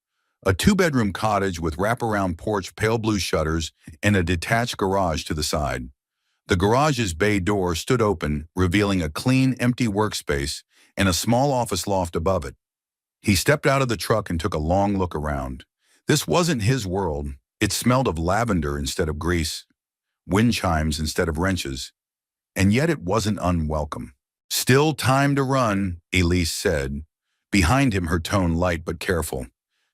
A 2-bedroom cottage with wraparound porch, pale blue shutters, and a detached garage to the side. The garage's bay door stood open, revealing a clean, empty workspace and a small office loft above it. He stepped out of the truck and took a long look around. This wasn't his world. It smelled of lavender instead of grease, wind chimes instead of wrenches, and yet it wasn't unwelcome. "Still time to run," Elise said. Behind him, her tone light but careful.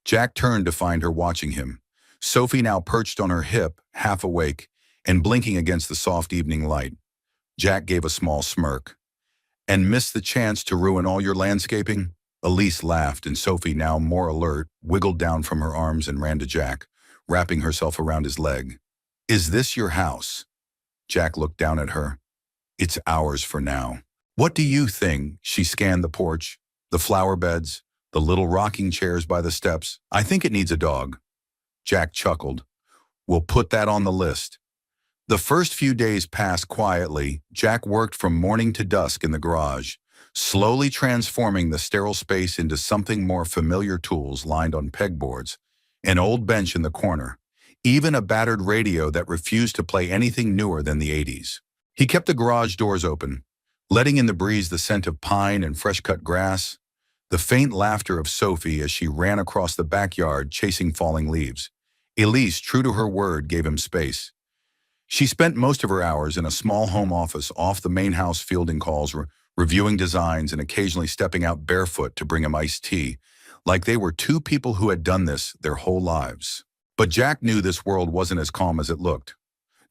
Jack turned to find her watching him. Sophie now perched on her hip, half awake, and blinking against the soft evening light. Jack gave a small smirk. "And missed the chance to ruin all your landscaping?" Elise laughed, and Sophie, now more alert, wiggled down from her arms and ran to Jack, wrapping herself around his leg. "Is this your house?" Jack looked down at her. "It's ours for now. What do you think?" She scanned the porch, the flower beds, the little rocking chairs by the steps. "I think it needs a dog." Jack chuckled. "We'll put that on the list." The first few days passed quietly. Jack worked from morning to dusk in the garage, slowly transforming the sterile space into something more familiar. Tools lined on pegboards, an old bench in the corner, even a battered radio that refused to play anything newer than the 80s. He kept the garage doors open, letting in the breeze the scent of pine and fresh-cut grass, the faint laughter of Sophie as she ran across the backyard chasing falling leaves. Elise, true to her word, gave him space. She spent most of her hours in a small home office off the main house, fielding calls, reviewing designs, and occasionally stepping out barefoot to bring him iced tea, like they were 2 people who had done this their whole lives. But Jack knew this world wasn't as calm as it looked.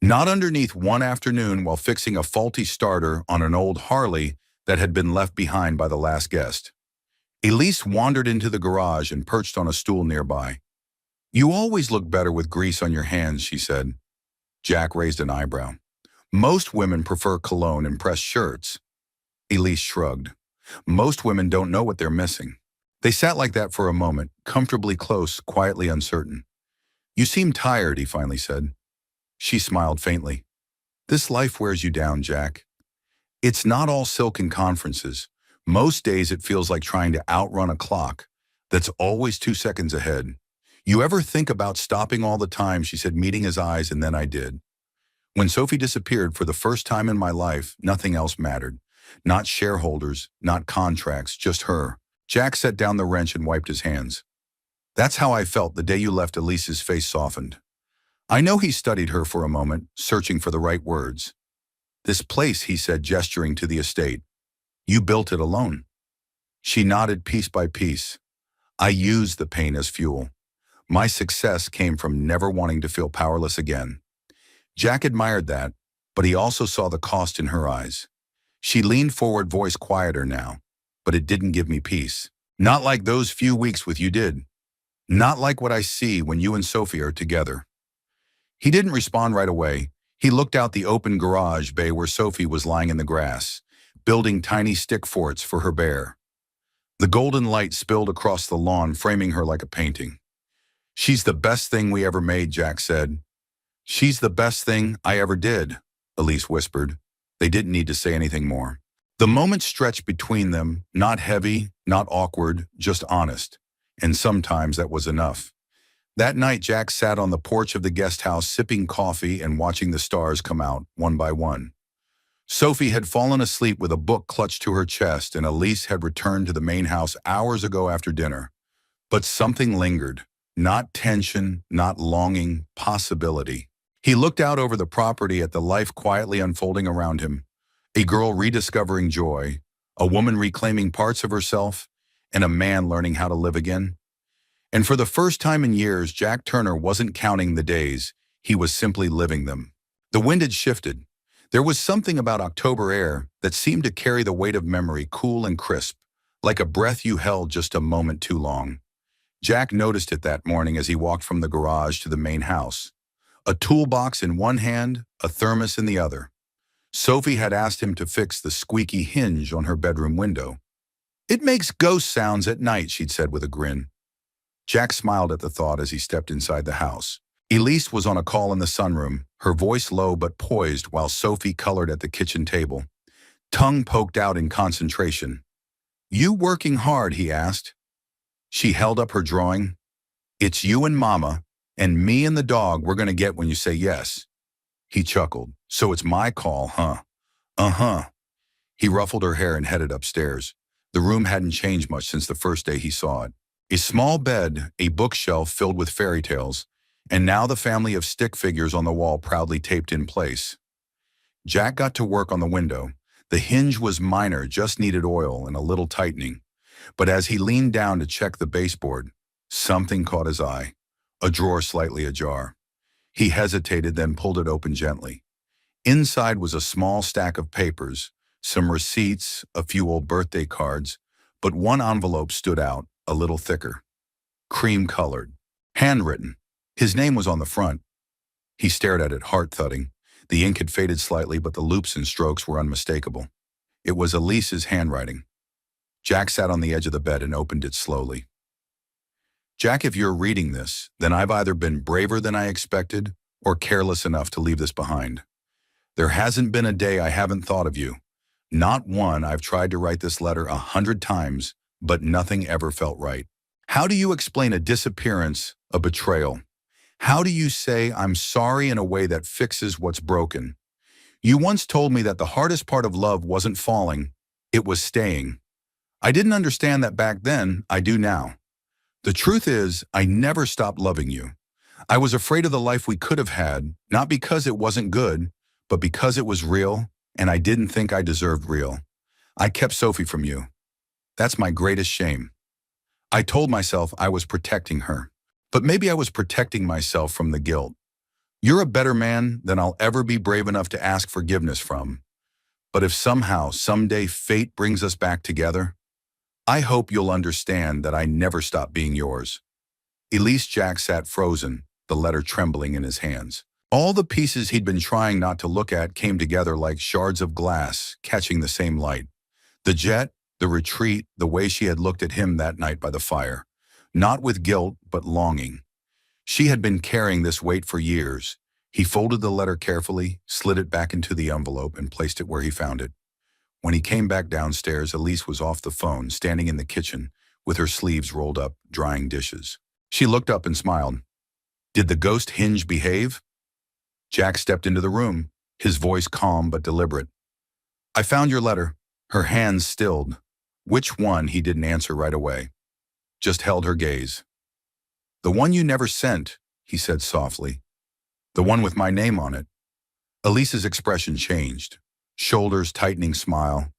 Not underneath one afternoon while fixing a faulty starter on an old Harley that had been left behind by the last guest. Elise wandered into the garage and perched on a stool nearby. "You always look better with grease on your hands," she said. Jack raised an eyebrow. "Most women prefer cologne and pressed shirts." Elise shrugged. "Most women don't know what they're missing." They sat like that for a moment, comfortably close, quietly uncertain. "You seem tired," he finally said. She smiled faintly. "This life wears you down, Jack. It's not all silk and conferences. Most days it feels like trying to outrun a clock that's always 2 seconds ahead. You ever think about stopping all the time?" she said, meeting his eyes, and then I did. When Sophie disappeared, for the first time in my life, nothing else mattered. Not shareholders, not contracts, just her. Jack set down the wrench and wiped his hands. "That's how I felt the day you left." Elise's face softened. "I know." He studied her for a moment, searching for the right words. "This place," he said, gesturing to the estate. You built it alone. She nodded piece by piece. I used the pain as fuel. My success came from never wanting to feel powerless again. Jack admired that, but he also saw the cost in her eyes. She leaned forward, voice quieter now, but it didn't give me peace. Not like those few weeks with you did. Not like what I see when you and Sophie are together. He didn't respond right away. He looked out the open garage bay where Sophie was lying in the grass, building tiny stick forts for her bear. The golden light spilled across the lawn, framing her like a painting. She's the best thing we ever made, Jack said. She's the best thing I ever did, Elise whispered. They didn't need to say anything more. The moment stretched between them, not heavy, not awkward, just honest. And sometimes that was enough. That night, Jack sat on the porch of the guest house, sipping coffee and watching the stars come out, one by one. Sophie had fallen asleep with a book clutched to her chest, and Elise had returned to the main house hours ago after dinner. But something lingered. Not tension, not longing, possibility. He looked out over the property at the life quietly unfolding around him. A girl rediscovering joy, a woman reclaiming parts of herself, and a man learning how to live again. And for the first time in years, Jack Turner wasn't counting the days, he was simply living them. The wind had shifted. There was something about October air that seemed to carry the weight of memory, cool and crisp, like a breath you held just a moment too long. Jack noticed it that morning as he walked from the garage to the main house. A toolbox in one hand, a thermos in the other. Sophie had asked him to fix the squeaky hinge on her bedroom window. "It makes ghost sounds at night," she'd said with a grin. Jack smiled at the thought as he stepped inside the house. Elise was on a call in the sunroom, her voice low but poised while Sophie colored at the kitchen table. Tongue poked out in concentration. "You working hard?" he asked. She held up her drawing. "It's you and Mama, and me and the dog we're going to get when you say yes." He chuckled. "So it's my call, huh?" "Uh-huh." He ruffled her hair and headed upstairs. The room hadn't changed much since the first day he saw it. A small bed, a bookshelf filled with fairy tales, and now the family of stick figures on the wall proudly taped in place. Jack got to work on the window. The hinge was minor, just needed oil and a little tightening. But as he leaned down to check the baseboard, something caught his eye, a drawer slightly ajar. He hesitated, then pulled it open gently. Inside was a small stack of papers, some receipts, a few old birthday cards, but one envelope stood out, a little thicker. Cream-colored. Handwritten. His name was on the front. He stared at it, heart thudding. The ink had faded slightly, but the loops and strokes were unmistakable. It was Elise's handwriting. Jack sat on the edge of the bed and opened it slowly. "Jack, if you're reading this, then I've either been braver than I expected or careless enough to leave this behind. There hasn't been a day I haven't thought of you. Not one. I've tried to write this letter 100 times, but nothing ever felt right. How do you explain a disappearance, a betrayal? How do you say I'm sorry in a way that fixes what's broken? You once told me that the hardest part of love wasn't falling, it was staying. I didn't understand that back then, I do now. The truth is, I never stopped loving you. I was afraid of the life we could have had, not because it wasn't good, but because it was real, and I didn't think I deserved real. I kept Sophie from you. That's my greatest shame. I told myself I was protecting her, but maybe I was protecting myself from the guilt. You're a better man than I'll ever be brave enough to ask forgiveness from. But if somehow, someday fate brings us back together, I hope you'll understand that I never stopped being yours." Elise. Jack sat frozen, the letter trembling in his hands. All the pieces he'd been trying not to look at came together like shards of glass, catching the same light. The jet, the retreat, the way she had looked at him that night by the fire. Not with guilt, but longing. She had been carrying this weight for years. He folded the letter carefully, slid it back into the envelope, and placed it where he found it. When he came back downstairs, Elise was off the phone, standing in the kitchen, with her sleeves rolled up, drying dishes. She looked up and smiled. "Did the ghost hinge behave?" Jack stepped into the room, his voice calm but deliberate. "I found your letter." Her hands stilled. Which one? He didn't answer right away. Just held her gaze. "The one you never sent," he said softly. "The one with my name on it." Elise's expression changed. Shoulders tightening, smile.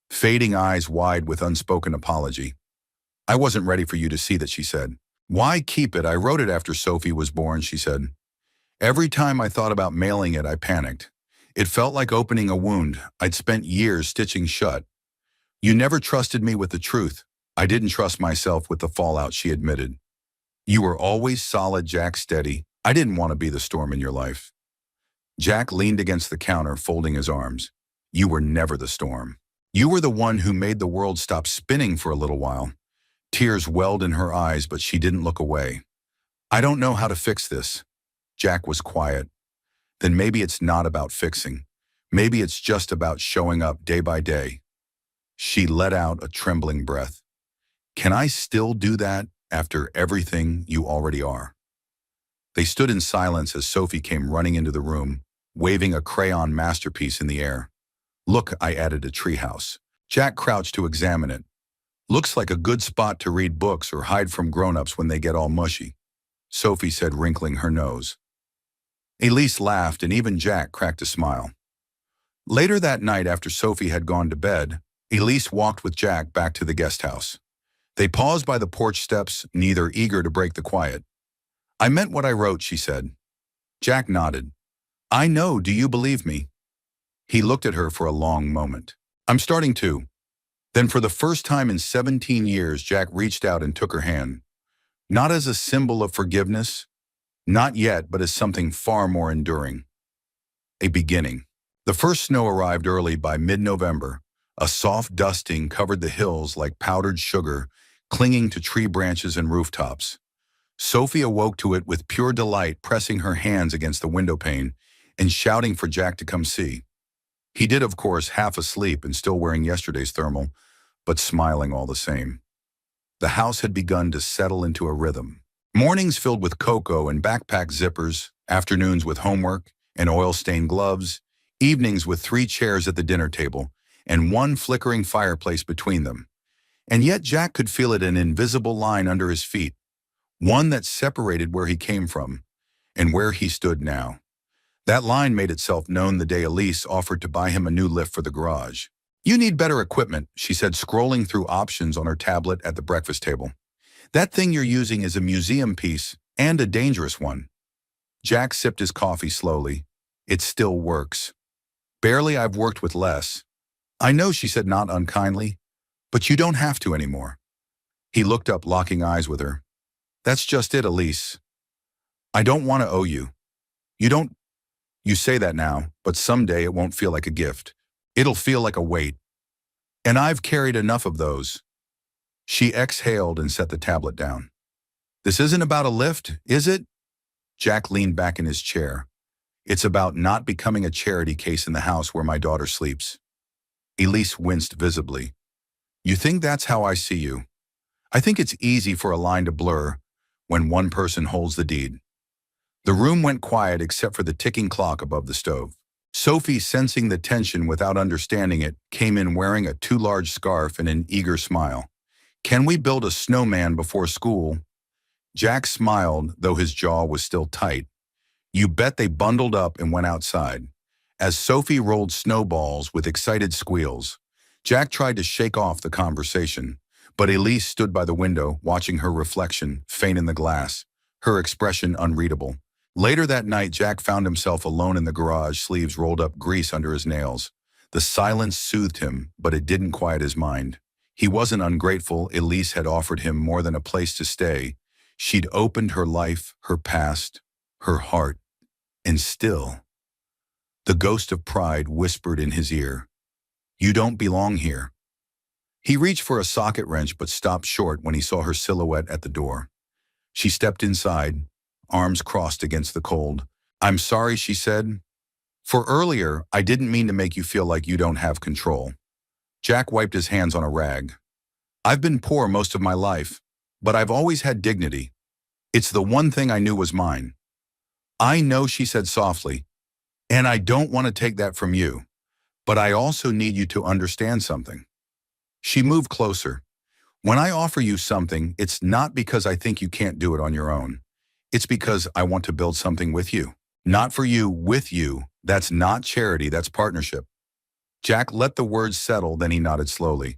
fading eyes wide with unspoken apology. I wasn't ready for you to see that, she said. Why keep it? I wrote it after Sophie was born, she said. Every time I thought about mailing it, I panicked. It felt like opening a wound I'd spent years stitching shut. You never trusted me with the truth. I didn't trust myself with the fallout, she admitted. You were always solid, Jack, steady. I didn't want to be the storm in your life. Jack leaned against the counter, folding his arms. You were never the storm. You were the one who made the world stop spinning for a little while. Tears welled in her eyes, but she didn't look away. I don't know how to fix this. Jack was quiet. Then maybe it's not about fixing. Maybe it's just about showing up day by day. She let out a trembling breath. Can I still do that after everything you already are? They stood in silence as Sophie came running into the room, waving a crayon masterpiece in the air. Look, I added a treehouse. Jack crouched to examine it. Looks like a good spot to read books or hide from grown-ups when they get all mushy, Sophie said, wrinkling her nose. Elise laughed, and even Jack cracked a smile. Later that night, after Sophie had gone to bed, Elise walked with Jack back to the guest house. They paused by the porch steps, neither eager to break the quiet. I meant what I wrote, she said. Jack nodded. I know, do you believe me? He looked at her for a long moment. I'm starting to. Then for the first time in 17 years, Jack reached out and took her hand. Not as a symbol of forgiveness, not yet, but as something far more enduring. A beginning. The first snow arrived early. By mid-November. A soft dusting covered the hills like powdered sugar, clinging to tree branches and rooftops. Sophie awoke to it with pure delight, pressing her hands against the window pane and shouting for Jack to come see. He did, of course, half asleep and still wearing yesterday's thermal, but smiling all the same. The house had begun to settle into a rhythm. Mornings filled with cocoa and backpack zippers, afternoons with homework and oil-stained gloves, evenings with 3 chairs at the dinner table and one flickering fireplace between them. And yet Jack could feel it, an invisible line under his feet, one that separated where he came from and where he stood now. That line made itself known the day Elise offered to buy him a new lift for the garage. You need better equipment, she said, scrolling through options on her tablet at the breakfast table. That thing you're using is a museum piece, and a dangerous one. Jack sipped his coffee slowly. It still works. Barely. I've worked with less. I know, she said, not unkindly, but you don't have to anymore. He looked up, locking eyes with her. That's just it, Elise. I don't want to owe you. You don't. You say that now, but someday it won't feel like a gift. It'll feel like a weight. And I've carried enough of those. She exhaled and set the tablet down. This isn't about a lift, is it? Jack leaned back in his chair. It's about not becoming a charity case in the house where my daughter sleeps. Elise winced visibly. You think that's how I see you? I think it's easy for a line to blur when one person holds the deed. The room went quiet except for the ticking clock above the stove. Sophie, sensing the tension without understanding it, came in wearing a too large scarf and an eager smile. Can we build a snowman before school? Jack smiled, though his jaw was still tight. You bet. They bundled up and went outside. As Sophie rolled snowballs with excited squeals, Jack tried to shake off the conversation, but Elise stood by the window, watching her reflection faint in the glass, her expression unreadable. Later that night, Jack found himself alone in the garage, sleeves rolled up, grease under his nails. The silence soothed him, but it didn't quiet his mind. He wasn't ungrateful. Elise had offered him more than a place to stay. She'd opened her life, her past, her heart, and still, the ghost of pride whispered in his ear, "You don't belong here." He reached for a socket wrench but stopped short when he saw her silhouette at the door. She stepped inside, arms crossed against the cold. "I'm sorry," she said. "For earlier, I didn't mean to make you feel like you don't have control." Jack wiped his hands on a rag. "I've been poor most of my life, but I've always had dignity. It's the one thing I knew was mine." "I know," she said softly, "and I don't want to take that from you, but I also need you to understand something." She moved closer. "When I offer you something, it's not because I think you can't do it on your own. It's because I want to build something with you. Not for you, with you. That's not charity, that's partnership." Jack let the words settle, then he nodded slowly.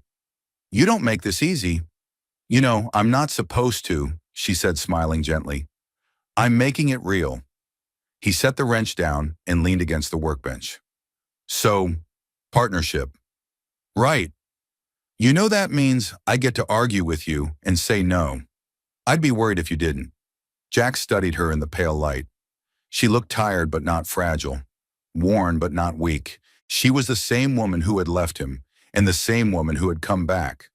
You don't make this easy. You know, I'm not supposed to, she said, smiling gently. I'm making it real. He set the wrench down and leaned against the workbench. So, partnership. Right. You know that means I get to argue with you and say no. I'd be worried if you didn't. Jack studied her in the pale light. She looked tired but not fragile, worn but not weak. She was the same woman who had left him, and the same woman who had come back.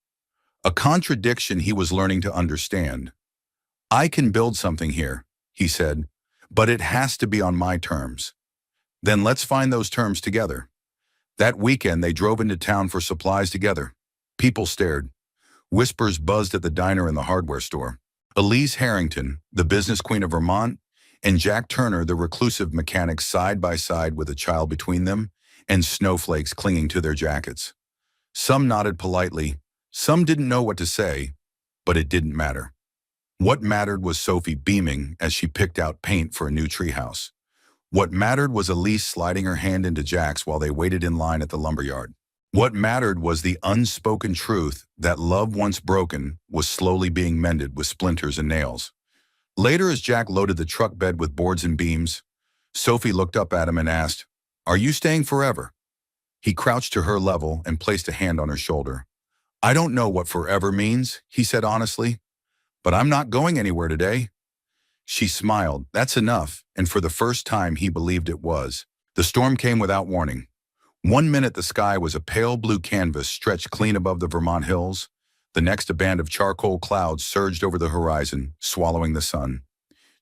A contradiction he was learning to understand. I can build something here, he said, but it has to be on my terms. Then let's find those terms together. That weekend they drove into town for supplies together. People stared. Whispers buzzed at the diner and the hardware store. Elise Harrington, the business queen of Vermont, and Jack Turner, the reclusive mechanic, side by side with a child between them and snowflakes clinging to their jackets. Some nodded politely, some didn't know what to say, but it didn't matter. What mattered was Sophie beaming as she picked out paint for a new treehouse. What mattered was Elise sliding her hand into Jack's while they waited in line at the lumberyard. What mattered was the unspoken truth that love once broken was slowly being mended with splinters and nails. Later, as Jack loaded the truck bed with boards and beams, Sophie looked up at him and asked, "Are you staying forever?" He crouched to her level and placed a hand on her shoulder. "I don't know what forever means," he said honestly, "but I'm not going anywhere today." She smiled. That's enough, and for the first time he believed it was. The storm came without warning. 1 minute the sky was a pale blue canvas stretched clean above the Vermont hills. The next a band of charcoal clouds surged over the horizon, swallowing the sun.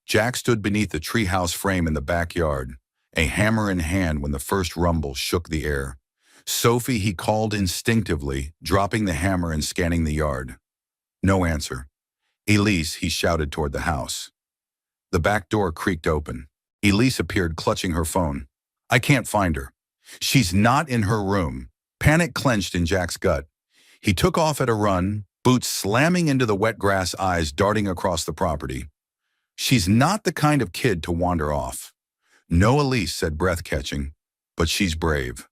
Jack stood beneath the treehouse frame in the backyard, a hammer in hand when the first rumble shook the air. "Sophie," he called instinctively, dropping the hammer and scanning the yard. No answer. "Elise," he shouted toward the house. The back door creaked open. Elise appeared, clutching her phone. "I can't find her. She's not in her room." Panic clenched in Jack's gut. He took off at a run, boots slamming into the wet grass, eyes darting across the property. "She's not the kind of kid to wander off." "No," Elise said, breath-catching, "but she's brave.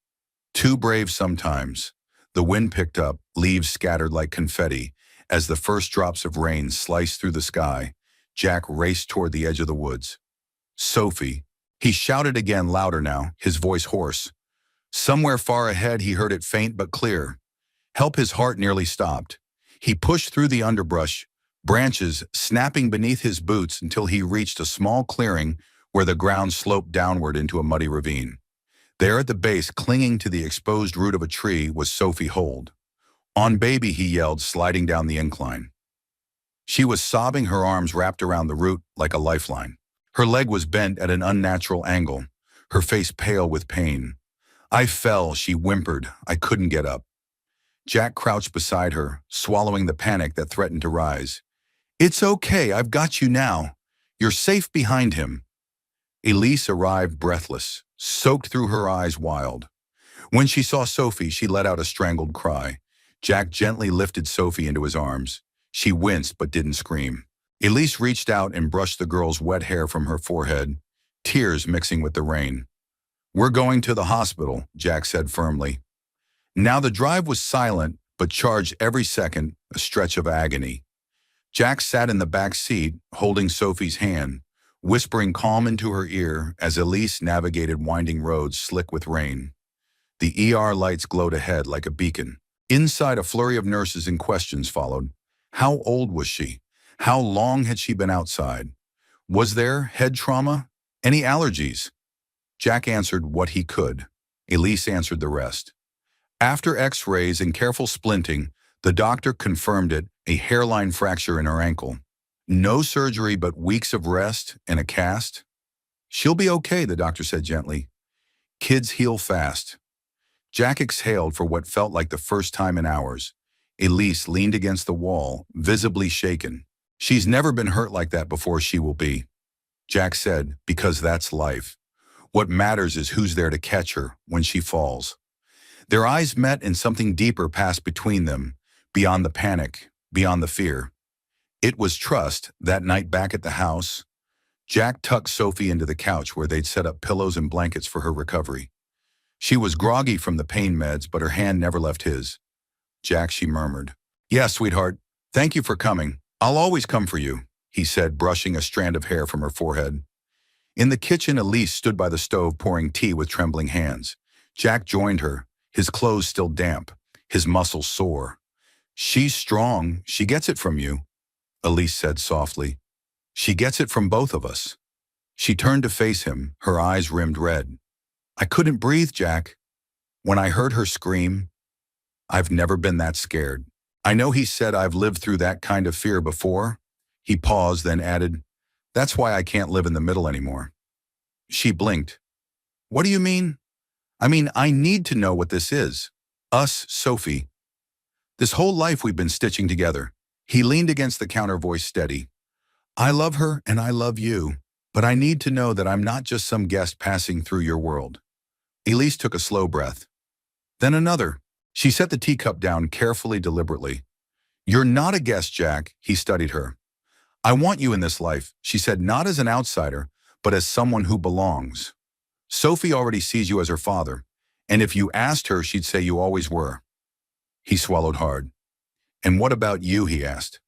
Too brave sometimes." The wind picked up, leaves scattered like confetti. As the first drops of rain sliced through the sky, Jack raced toward the edge of the woods. "Sophie," he shouted again, louder now, his voice hoarse. Somewhere far ahead he heard it, faint but clear. Help! His heart nearly stopped. He pushed through the underbrush, branches snapping beneath his boots until he reached a small clearing where the ground sloped downward into a muddy ravine. There at the base, clinging to the exposed root of a tree, was Sophie Hold. "On, baby," he yelled, sliding down the incline. She was sobbing, her arms wrapped around the root like a lifeline. Her leg was bent at an unnatural angle, her face pale with pain. "I fell," she whimpered. "I couldn't get up." Jack crouched beside her, swallowing the panic that threatened to rise. "It's okay, I've got you now. You're safe behind him." Elise arrived, breathless, soaked through her eyes wild. When she saw Sophie, she let out a strangled cry. Jack gently lifted Sophie into his arms. She winced but didn't scream. Elise reached out and brushed the girl's wet hair from her forehead, tears mixing with the rain. "We're going to the hospital," Jack said firmly. Now the drive was silent, but charged every second, a stretch of agony. Jack sat in the back seat, holding Sophie's hand, whispering calm into her ear as Elise navigated winding roads slick with rain. The ER lights glowed ahead like a beacon. Inside, a flurry of nurses and questions followed. How old was she? How long had she been outside? Was there head trauma? Any allergies? Jack answered what he could. Elise answered the rest. After x-rays and careful splinting, the doctor confirmed it, a hairline fracture in her ankle. No surgery but weeks of rest and a cast. "She'll be okay," the doctor said gently. "Kids heal fast." Jack exhaled for what felt like the first time in hours. Elise leaned against the wall, visibly shaken. "She's never been hurt like that before. She will be," Jack said, "because that's life. What matters is who's there to catch her when she falls." Their eyes met and something deeper passed between them, beyond the panic, beyond the fear. It was trust. That night back at the house, Jack tucked Sophie into the couch where they'd set up pillows and blankets for her recovery. She was groggy from the pain meds, but her hand never left his. "Jack," she murmured. "Yeah, sweetheart. Thank you for coming. I'll always come for you," he said, brushing a strand of hair from her forehead. In the kitchen, Elise stood by the stove pouring tea with trembling hands. Jack joined her, his clothes still damp, his muscles sore. "She's strong. She gets it from you," Elise said softly. "She gets it from both of us." She turned to face him, her eyes rimmed red. "I couldn't breathe, Jack. When I heard her scream, I've never been that scared. I know," he said, "I've lived through that kind of fear before." He paused, then added, "That's why I can't live in the middle anymore." She blinked. "What do you mean?" "I mean, I need to know what this is. Us, Sophie. This whole life we've been stitching together." He leaned against the counter, voice steady. "I love her and I love you, but I need to know that I'm not just some guest passing through your world." Elise took a slow breath. Then another. She set the teacup down carefully, deliberately. "You're not a guest, Jack," he studied her. "I want you in this life," she said, "not as an outsider, but as someone who belongs. Sophie already sees you as her father, and if you asked her, she'd say you always were." He swallowed hard. "And what about you?" he asked.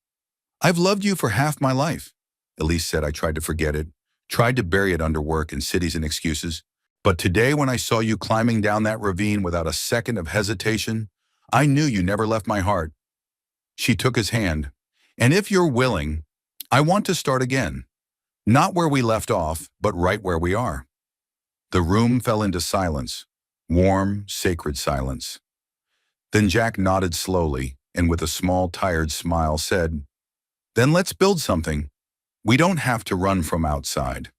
"I've loved you for half my life," Elise said. "I tried to forget it, tried to bury it under work and cities and excuses. But today when I saw you climbing down that ravine without a second of hesitation, I knew you never left my heart." She took his hand. "And if you're willing, I want to start again. Not where we left off, but right where we are." The room fell into silence, warm, sacred silence. Then Jack nodded slowly and with a small, tired smile said, "Then let's build something. We don't have to run from outside."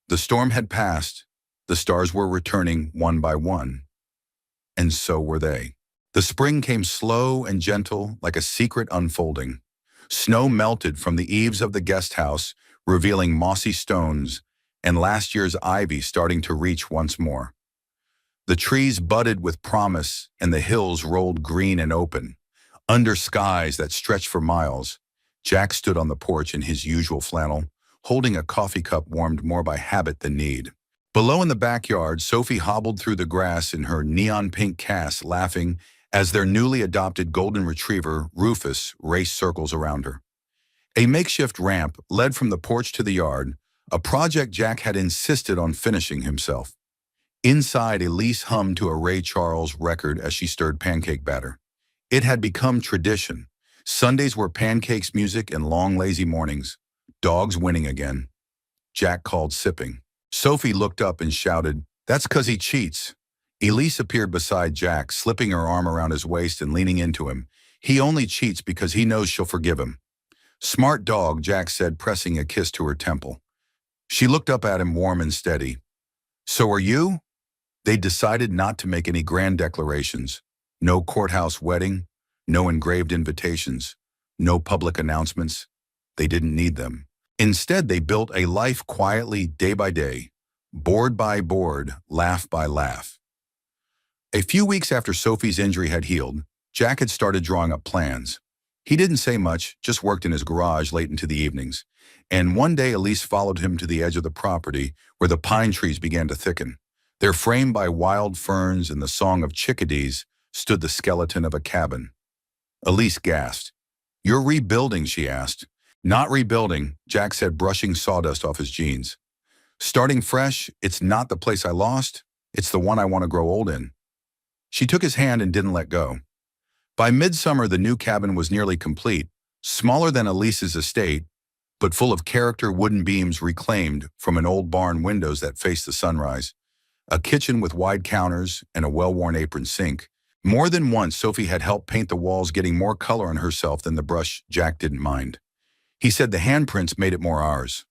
The storm had passed. The stars were returning one by one. And so were they. The spring came slow and gentle, like a secret unfolding. Snow melted from the eaves of the guest house, revealing mossy stones, and last year's ivy starting to reach once more. The trees budded with promise, and the hills rolled green and open. Under skies that stretched for miles, Jack stood on the porch in his usual flannel, holding a coffee cup warmed more by habit than need. Below in the backyard, Sophie hobbled through the grass in her neon-pink cast, laughing as their newly adopted golden retriever, Rufus, raced circles around her. A makeshift ramp led from the porch to the yard, a project Jack had insisted on finishing himself. Inside, Elise hummed to a Ray Charles record as she stirred pancake batter. It had become tradition. Sundays were pancakes, music, and long, lazy mornings. Dogs winning again. Jack called, sipping. Sophie looked up and shouted, "That's 'cause he cheats." Elise appeared beside Jack, slipping her arm around his waist and leaning into him. "He only cheats because he knows she'll forgive him." "Smart dog," Jack said, pressing a kiss to her temple. She looked up at him, warm and steady. "So are you?" They decided not to make any grand declarations. No courthouse wedding, no engraved invitations, no public announcements. They didn't need them. Instead, they built a life quietly, day by day, board by board, laugh by laugh. A few weeks after Sophie's injury had healed, Jack had started drawing up plans. He didn't say much, just worked in his garage late into the evenings. And one day, Elise followed him to the edge of the property where the pine trees began to thicken. There, framed by wild ferns and the song of chickadees, stood the skeleton of a cabin. Elise gasped. "You're rebuilding?" she asked. "Not rebuilding," Jack said, brushing sawdust off his jeans. "Starting fresh, it's not the place I lost, it's the one I want to grow old in." She took his hand and didn't let go. By midsummer, the new cabin was nearly complete, smaller than Elise's estate, but full of character, wooden beams reclaimed from an old barn, windows that faced the sunrise, a kitchen with wide counters, and a well-worn apron sink. More than once, Sophie had helped paint the walls, getting more color on herself than the brush. Jack didn't mind. He said the handprints made it more ours.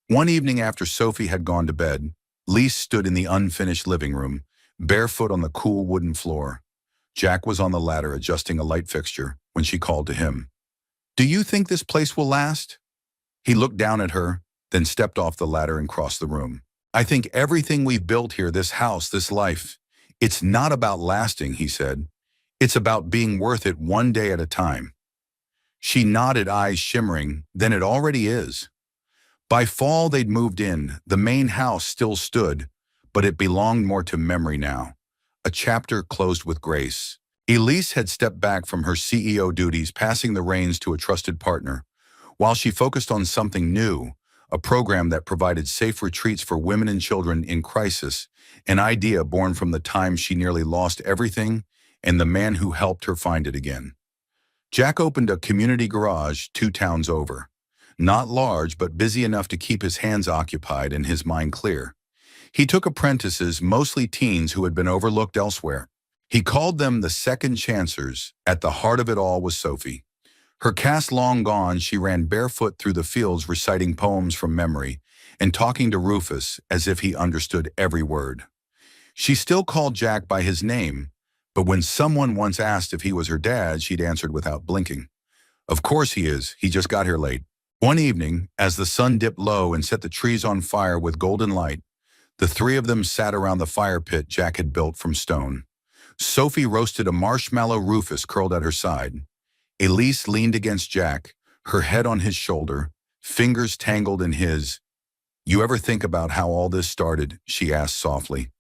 One evening after Sophie had gone to bed, Lise stood in the unfinished living room, barefoot on the cool wooden floor. Jack was on the ladder adjusting a light fixture when she called to him. "Do you think this place will last?" He looked down at her, then stepped off the ladder and crossed the room. "I think everything we've built here, this house, this life, it's not about lasting," he said. "It's about being worth it one day at a time." She nodded, eyes shimmering. "Then it already is." By fall, they'd moved in. The main house still stood, but it belonged more to memory now. a chapter closed with grace. Elise had stepped back from her CEO duties, passing the reins to a trusted partner, while she focused on something new, a program that provided safe retreats for women and children in crisis, an idea born from the time she nearly lost everything and the man who helped her find it again. Jack opened a community garage 2 towns over. Not large, but busy enough to keep his hands occupied and his mind clear. He took apprentices, mostly teens who had been overlooked elsewhere. He called them the second chancers. At the heart of it all was Sophie. Her caste long gone, she ran barefoot through the fields reciting poems from memory and talking to Rufus as if he understood every word. She still called Jack by his name, but when someone once asked if he was her dad, she'd answered without blinking. Of course he is, he just got here late. One evening, as the sun dipped low and set the trees on fire with golden light, the three of them sat around the fire pit Jack had built from stone. Sophie roasted a marshmallow, Rufus curled at her side. Elise leaned against Jack, her head on his shoulder, fingers tangled in his. "You ever think about how all this started?" she asked softly.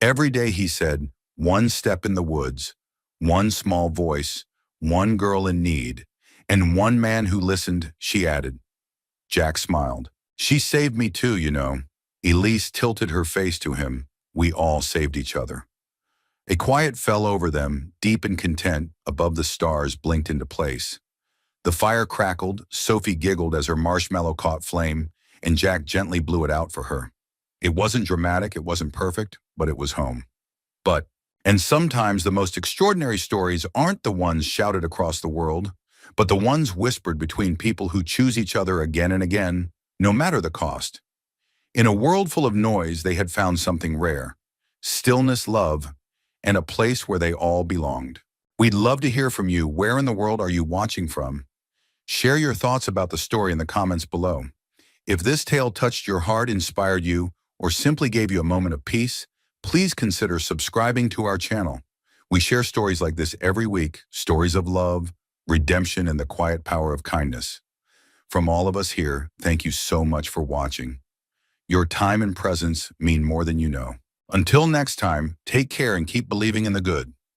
"Every day," he said, "one step in the woods, one small voice, one girl in need, and one man who listened," she added. Jack smiled. "She saved me too, you know." Elise tilted her face to him. "We all saved each other." A quiet fell over them, deep and content. Above the stars blinked into place. The fire crackled, Sophie giggled as her marshmallow caught flame, and Jack gently blew it out for her. It wasn't dramatic, it wasn't perfect, but it was home. And sometimes the most extraordinary stories aren't the ones shouted across the world, but the ones whispered between people who choose each other again and again, no matter the cost. In a world full of noise, they had found something rare: stillness, love, and a place where they all belonged. We'd love to hear from you. Where in the world are you watching from? Share your thoughts about the story in the comments below. If this tale touched your heart, inspired you, or simply gave you a moment of peace, please consider subscribing to our channel. We share stories like this every week, stories of love, redemption, and the quiet power of kindness. From all of us here, thank you so much for watching. Your time and presence mean more than you know. Until next time, take care and keep believing in the good.